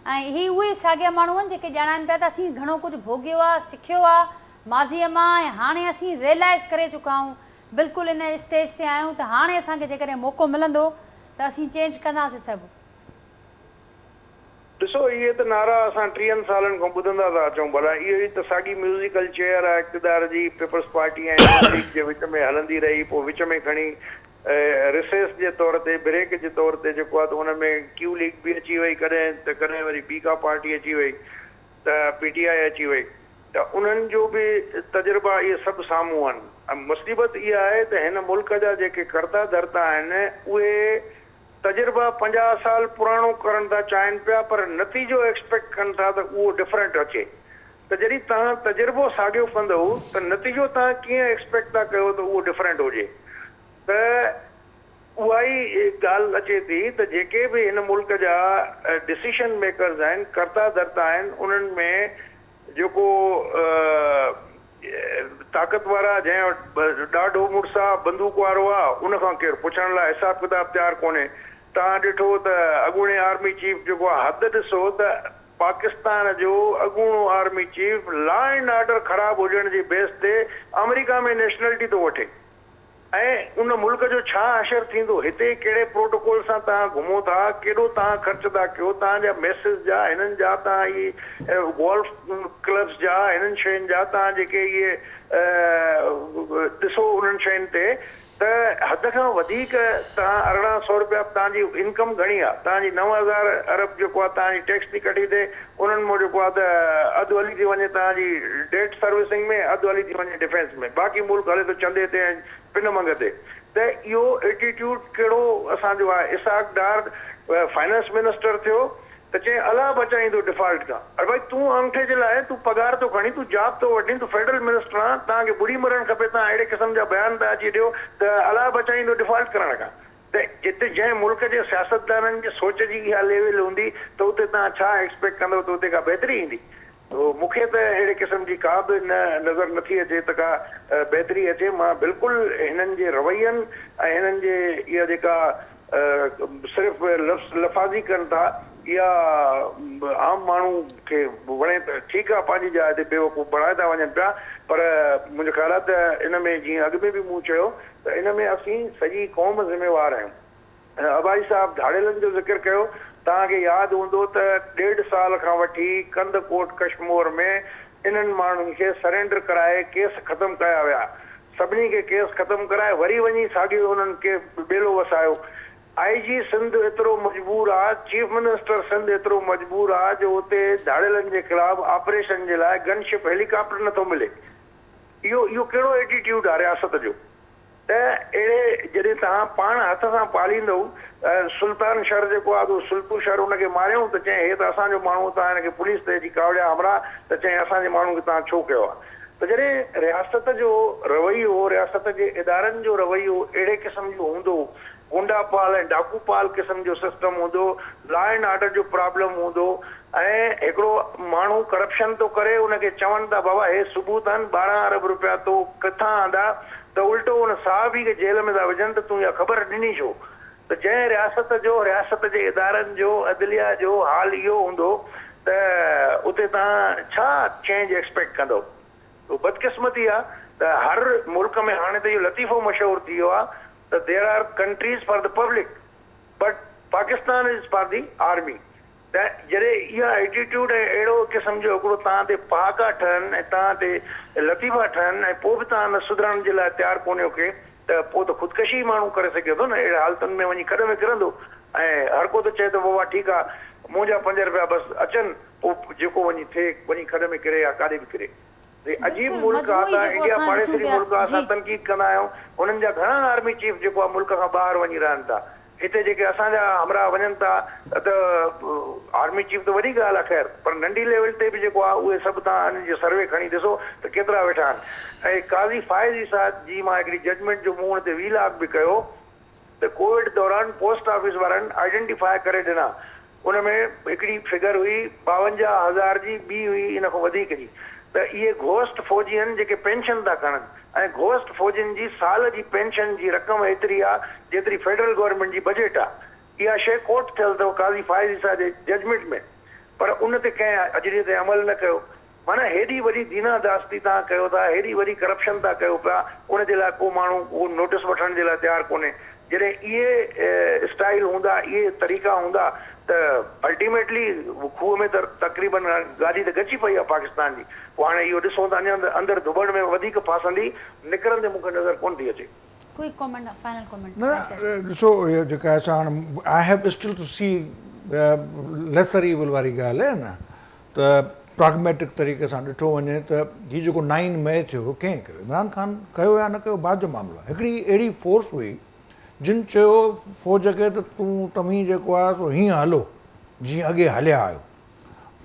[SPEAKER 1] ऐं ही उहे साॻिया माण्हू आहिनि जेके ॼाणाइनि पिया त असीं घणो कुझु भोॻियो आहे, सिखियो आहे माज़ीअ मां, ऐं हाणे असीं रियलाइज़ करे चुका आहियूं, बिल्कुलु इन स्टेज ते आहियूं त हाणे असांखे जेकॾहिं मौक़ो मिलंदो त असीं चेंज कंदासीं सभु।
[SPEAKER 4] ॾिसो इहे त नारा असां 30 सालनि खां ॿुधंदा था अचूं, भला इहो ई त साॻी म्यूज़िकल चेयर आहे इक़्तिदार जी, पीपल्स पार्टी ऐं लीग जे विच में हलंदी रही, पोइ विच में खणी रिसेस जे तौर ते, ब्रेक जे तौर ते जेको आहे त हुन में क्यू लीग बि अची वई, कॾहिं त कॾहिं वरी बीका पार्टी अची वई, त PTI अची वई, त उन्हनि जो बि तजुर्बा इहे सभु साम्हूं आहिनि। मुसीबत इहा आहे त हिन मुल्क जा जेके कर्ता धर्ता आहिनि उहे तजुर्बा 50 साल पुराणो करण था चाहिनि पिया, पर नतीजो एक्सपेक्ट कनि था त उहो डिफरेंट अचे। त जॾहिं तव्हां तजुर्बो साॻियो कंदव त नतीजो तव्हां कीअं एक्सपेक्ट था कयो त उहो डिफरेंट हुजे? त उहा ई ॻाल्हि अचे थी त जेके बि हिन मुल्क जा डिसीशन मेकर्स आहिनि, कर्ता धर्ता आहिनि, उन्हनि में जेको ताक़त वारा जंहिं वटि ॾाढो मुड़ुसु आहे, बंदूक वारो आहे, उनखां केरु पुछण लाइ हिसाबु किताबु तयारु कोन्हे। तव्हां ॾिठो त अॻूणे आर्मी चीफ जेको आहे, हद ॾिसो त पाकिस्तान जो अॻूणो army chief law and order ख़राबु हुजण जी बेस ते अमेरिका में नेशनलिटी थो वठे, ऐं उन मुल्क जो छा असरु थींदो? हिते कहिड़े प्रोटोकॉल सां तव्हां घुमो था, केॾो तव्हां ख़र्च था कयो, तव्हांजा मैसेज जा, हिननि जा, तव्हां इहे गोल्फ क्लब्स जा, हिननि शयुनि जा तव्हां जेके इहे ॾिसो उन्हनि शयुनि ते, त हद खां वधीक तव्हां 1800 रुपया तव्हांजी इनकम घणी आहे, तव्हांजी 9000 अरब जेको आहे तव्हांजी टैक्स थी कटी थिए, उन्हनि मां जेको आहे त अधु हली थी वञे तव्हांजी डेट सर्विसिंग में, अधु हली थी वञे डिफेंस में, बाक़ी मुल्क हले थो चंदे ते ऐं पिन मंग ते। त इहो एटीट्यूड कहिड़ो असांजो आहे? इसाक डार फाइनेंस मिनिस्टर थियो त चई अलाह बचाईंदो डिफॉल्ट खां। अरे भाई तूं अंगूठे जे लाइ तूं पगार थो खणी, तूं जॉब थो वठी, तूं फेडरल मिनिस्टर आहे, तव्हांखे बुड़ी मरणु खपे, तव्हां अहिड़े क़िस्म जा बयान था अची ॾियो त अलाह बचाईंदो डिफॉल्ट करण खां। त जिते जंहिं मुल्क जे सियासतदाननि जी सोच जी इहा लेवल हूंदी त उते तव्हां छा एक्सपेक्ट कंदव त उते का बहितरी ईंदी? मूंखे त अहिड़े क़िस्म जी का बि नज़र नथी अचे त का बहितरी अचे। मां बिल्कुलु हिननि जे रवैयनि ऐं हिननि जे इहा जेका सिर्फ़ु लफ़ाज़ी कनि था, इहा आम माण्हू खे वणे त ठीकु आहे, पंहिंजी जाइ ते बेवकूफ़ बणाए था वञनि पिया, पर मुंहिंजो ख़्यालु आहे त इन में जीअं अॻु में बि मूं चयो त इन में असीं सॼी क़ौम ज़िम्मेवार आहियूं। अबाई साहब धाड़ेलनि जो ज़िक्र कयो, तव्हांखे यादि हूंदो त 1.5 साल खां वठी कंदकोट कश्मीर में इन्हनि माण्हुनि खे सरेंडर कराए केस ख़तमु कया विया, सभिनी खे केस ख़तमु कराए वरी वञी साॻियो उन्हनि खे ॿेलो वसायो। IG सिंध एतिरो मजबूर आहे, चीफ मिनिस्टर सिंध एतिरो मजबूर आहे जो उते धाड़ेलनि जे ख़िलाफ़ ऑपरेशन जे लाइ गनशिप हेलीकॉप्टर नथो मिले। इहो कहिड़ो एटीट्यूड आहे रियासत जो? त अहिड़े जॾहिं तव्हां पाण हथ सां पालींदव, सुल्तान शहर जेको आहे सुल्तू शहर हुनखे मारियऊं त चई हे त असांजो माण्हू, तव्हां हिनखे पुलिस ते अची कावड़िया हमरा त चई असांजे माण्हू खे तव्हां छो कयो आहे? त जॾहिं रियासत जो रवैयो, रियासत जे इदारनि जो रवैयो अहिड़े क़िस्म जो हूंदो, गुंडापाल ऐं डाकूपाल क़िस्म जो सिस्टम हूंदो, लॉ एंड ऑर्डर जो प्रॉब्लम हूंदो, ऐं हिकिड़ो माण्हू करप्शन थो करे, उनखे चवनि था बाबा हे सबूत आहिनि, 12 अरब रुपया तो किथां आंदा, त उल्टो उन साहबी खे जेल में था विझनि त तूं इहा ख़बर ॾिनी छो? त जंहिं रियासत जे इदारनि जो, अदलिया जो हाल इहो हूंदो त उते तव्हां छा चेंज एक्सपेक्ट कंदो? बदकिस्मती आहे त हर मुल्क में हाणे त इहो लतीफ़ो मशहूरु थी वियो आहे त there are countries for the public but Pakistan is for the army. त जॾहिं इहा एटीट्यूड ऐं अहिड़ो क़िस्म जो हिकिड़ो तव्हां ते पहाका ठहनि ऐं तव्हां ते लतीफ़ा ठहनि ऐं पोइ बि तव्हां न सुधरण जे लाइ तयारु कोन्हे के त पोइ त ख़ुदकशी माण्हू करे सघे थो न। अहिड़े हालतुनि में वञी खॾ में किरंदो ऐं हर को त चए थो बाबा ठीकु आहे मुंहिंजा 5 रुपया बसि अचनि पोइ जेको वञी थिए वञी खॾ में किरे या काॾे बि किरे। अजीब मुल्क आहे त इंडिया पाड़ेसरी मुल्क आहे असां तनक़ीद कंदा आहियूं हुननि जा घणा आर्मी चीफ जेको आहे मुल्क खां ॿाहिरि वञी रहनि था। हिते जेके असांजा हमराह वञनि था त आर्मी चीफ त वॾी ॻाल्हि आहे ख़ैर पर नंढी लेवल ते बि जेको आहे उहे सभु तव्हां हिन जो सर्वे खणी ॾिसो त केतिरा वेठा आहिनि। ऐं काज़ी फ़ाइज़ ईसा जी मां हिकिड़ी जजमेंट जो मूं हुन ते वीलाग बि कयो त कोविड दौरान पोस्ट ऑफिस वारनि आइडेंटिफाई करे ॾिना उन में हिकिड़ी फिगर हुई 52,000 जी ॿी हुई इन खां वधीक जी त इहे घोस्ट फ़ौजी आहिनि जेके पेंशन था खणनि ऐं घोस्ट फ़ौजियुनि जी साल जी पेंशन जी रक़म एतिरी आहे जेतिरी फेडरल गवर्नमेंट जी बजट आहे। इहा शइ कोट थियल अथव काज़ी फ़ाइज़ ईसा जे जजमेंट में पर उन ते कंहिं अॼु ॾींहं ते अमल न कयो। माना हेॾी वॾी दीनादास्ती तव्हां कयो था हेॾी वॾी करप्शन था कयो पिया उन जे लाइ को माण्हू उहो नोटिस वठण जे लाइ तयारु कोन्हे। जॾहिं इहे स्टाइल हूंदा इहे तरीक़ा हूंदा त अल्टीमेटली खूह में त तक़रीबन गाॾी त गची पई आहे पाकिस्तान जी। पोइ हाणे इहो ॾिसो त अञा अंदरि धुबण में वधीक फासंदी निकिरंदे मूंखे नज़र कोन थी अचे।
[SPEAKER 1] कोई कमेंट फाइनल कमेंट
[SPEAKER 2] न ॾिसो इहो जेका असां हाणे I have still to see lesser evil वारी ॻाल्हि आहे न त प्रैग्मेटिक तरीक़े सां ॾिठो वञे त हीउ जेको 9 मई थियो कंहिं कयो इमरान ख़ान कयो या न कयो बाद जो मामिलो आहे। हिकिड़ी अहिड़ी फोर्स हुई जिन चयो फ़ौज खे त तव्हीं जेको आहे सो हीअं हलो जीअं अॻे हलिया आहियो।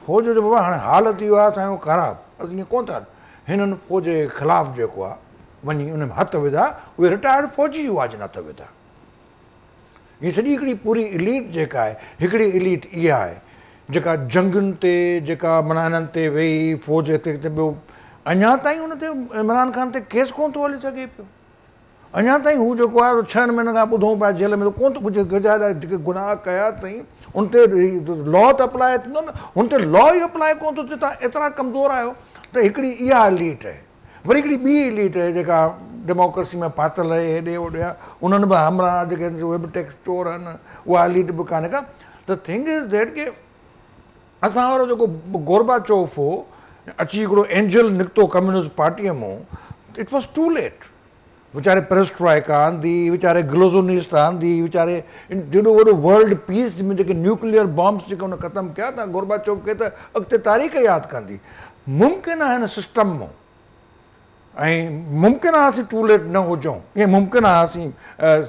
[SPEAKER 2] फ़ौज जो बाबा हाणे हाल थी वियो आहे असांजो ख़राबु असां ईअं कोन था हिननि फ़ौज जे ख़िलाफ़ु जेको आहे वञी उन में हथ विधा उहे रिटायर्ड फ़ौजी हुआ जिन हथ विधा। हीअ सॼी हिकिड़ी पूरी इलीट जेका आहे हिकिड़ी इलीट इहा आहे जेका जंगुनि ते जेका माना हिननि ते वेही फ़ौज हिते ॿियो अञा ताईं हुन ते इमरान ख़ान ते केस कोन थो हली सघे पियो। अञा ताईं हू जेको आहे 6 महीननि खां ॿुधूं पिया जेल में कोन थो कुझु जेके गुनाह कया अथई उन ते लॉ त अप्लाई थींदो न हुन ते लॉ ई अप्लाई कोन थो थिए। तव्हां एतिरा कमज़ोर आहियो त हिकिड़ी इहा इलीट आहे। वरी हिकिड़ी ॿी इलीट आहे जेका डेमोक्रेसी में पातल आहे हेॾे होॾे आहे उन्हनि बि हमराह जेके उहे बि टैक्स चोर आहिनि उहा इलीट बि कान्हे का। त थिंग इज़ दैट के असां वारो जेको गोरबाचोव हो अची हिकिड़ो एंजल निकितो कम्युनिस्ट पार्टीअ मां इट वॉज टू लेट। वीचारे पेरेस्ट्राइका आंदी वीचारे ग्लोज़ोनिस्ट आंदी वीचारे जेॾो वॾो वर्ल्ड पीस में जेके न्यूक्लियर बॉम्ब्स जेके हुन ख़तमु कया त गोरबाचोव खे त अॻिते तारीख़ यादि कंदी। मुमकिन आहे हिन सिस्टम मां ऐं मुमकिन आहे असीं टू लेट न हुजूं ईअं मुमकिन आहे असीं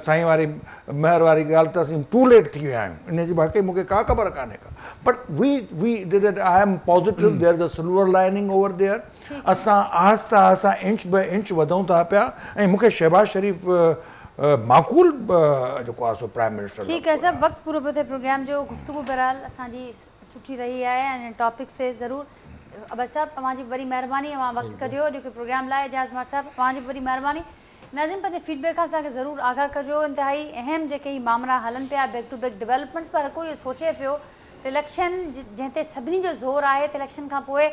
[SPEAKER 2] साईं वारी महर वारी ॻाल्हि त असीं टू लेट थी विया आहियूं इन जी बाक़ी मूंखे का ख़बर कान्हे का but we did it. I am positive there is a silver lining over there. असां आहिस्ता आहिस्ता इंच बाय इंच वधूं था पिया ऐं मूंखे शहबाज शरीफ़ माक़ूल जेको आहे सो प्राइम मिनिस्टर।
[SPEAKER 1] ठीकु आहे सर वक़्तु पूरो पियो थिए प्रोग्राम जो गुफ़्तगू बहरहाल असांजी सुठी रही आहे ऐं टॉपिक्स ते ज़रूरु अबर साहब तव्हांजी वॾी महिरबानी अवां वक़्तु कढियो जेके प्रोग्राम लाइ एजाज़ मार साहब तव्हांजी वॾी महिरबानी। नाज़रीन पंहिंजे फीडबैक खां असांखे ज़रूरु आगाह कजो। इंतिहाई अहम जेके ही मामला हलनि पिया बैक टू बैक डेवलपमेंट्स पर कोई इहो सोचे पियो त इलेक्शन जंहिं ते सभिनी जो ज़ोर आहे त इलेक्शन खां पोइ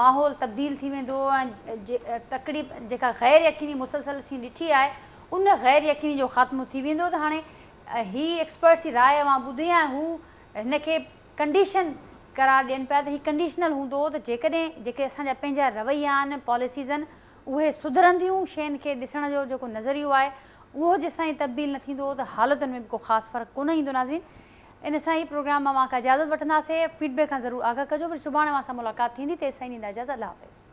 [SPEAKER 1] माहौल तब्दील थी वेंदो ऐं तकड़ी जेका ग़ैर यकीनी मुसलसल असीं ॾिठी आहे उन ग़ैर यकीनी जो ख़ात्मो थी वेंदो। त हाणे ही एक्सपर्ट्स जी राय अवां ॿुधी ऐं हू हिनखे कंडीशन करार ॾियनि पिया त हीउ कंडीशनल हूंदो त जेकॾहिं जेके असांजा पंहिंजा रवैया आहिनि पॉलिसीज़ आहिनि उहे सुधरंदियूं शयुनि खे ॾिसण जो जेको नज़रियो आहे उहो जेसिताईं तब्दील न थींदो त हालतुनि में बि को ख़ासि फ़र्क़ु कोन ईंदो। नाज़रीन इन सां ई प्रोग्राम मां खां इजाज़त वठंदासीं। फीडबैक खां ज़रूरु आगाह कजो वरी सुभाणे मां सां मुलाक़ात थींदी तेसिताईं ॾींदा इजाज़त। अल्लाह हाफ़िज़।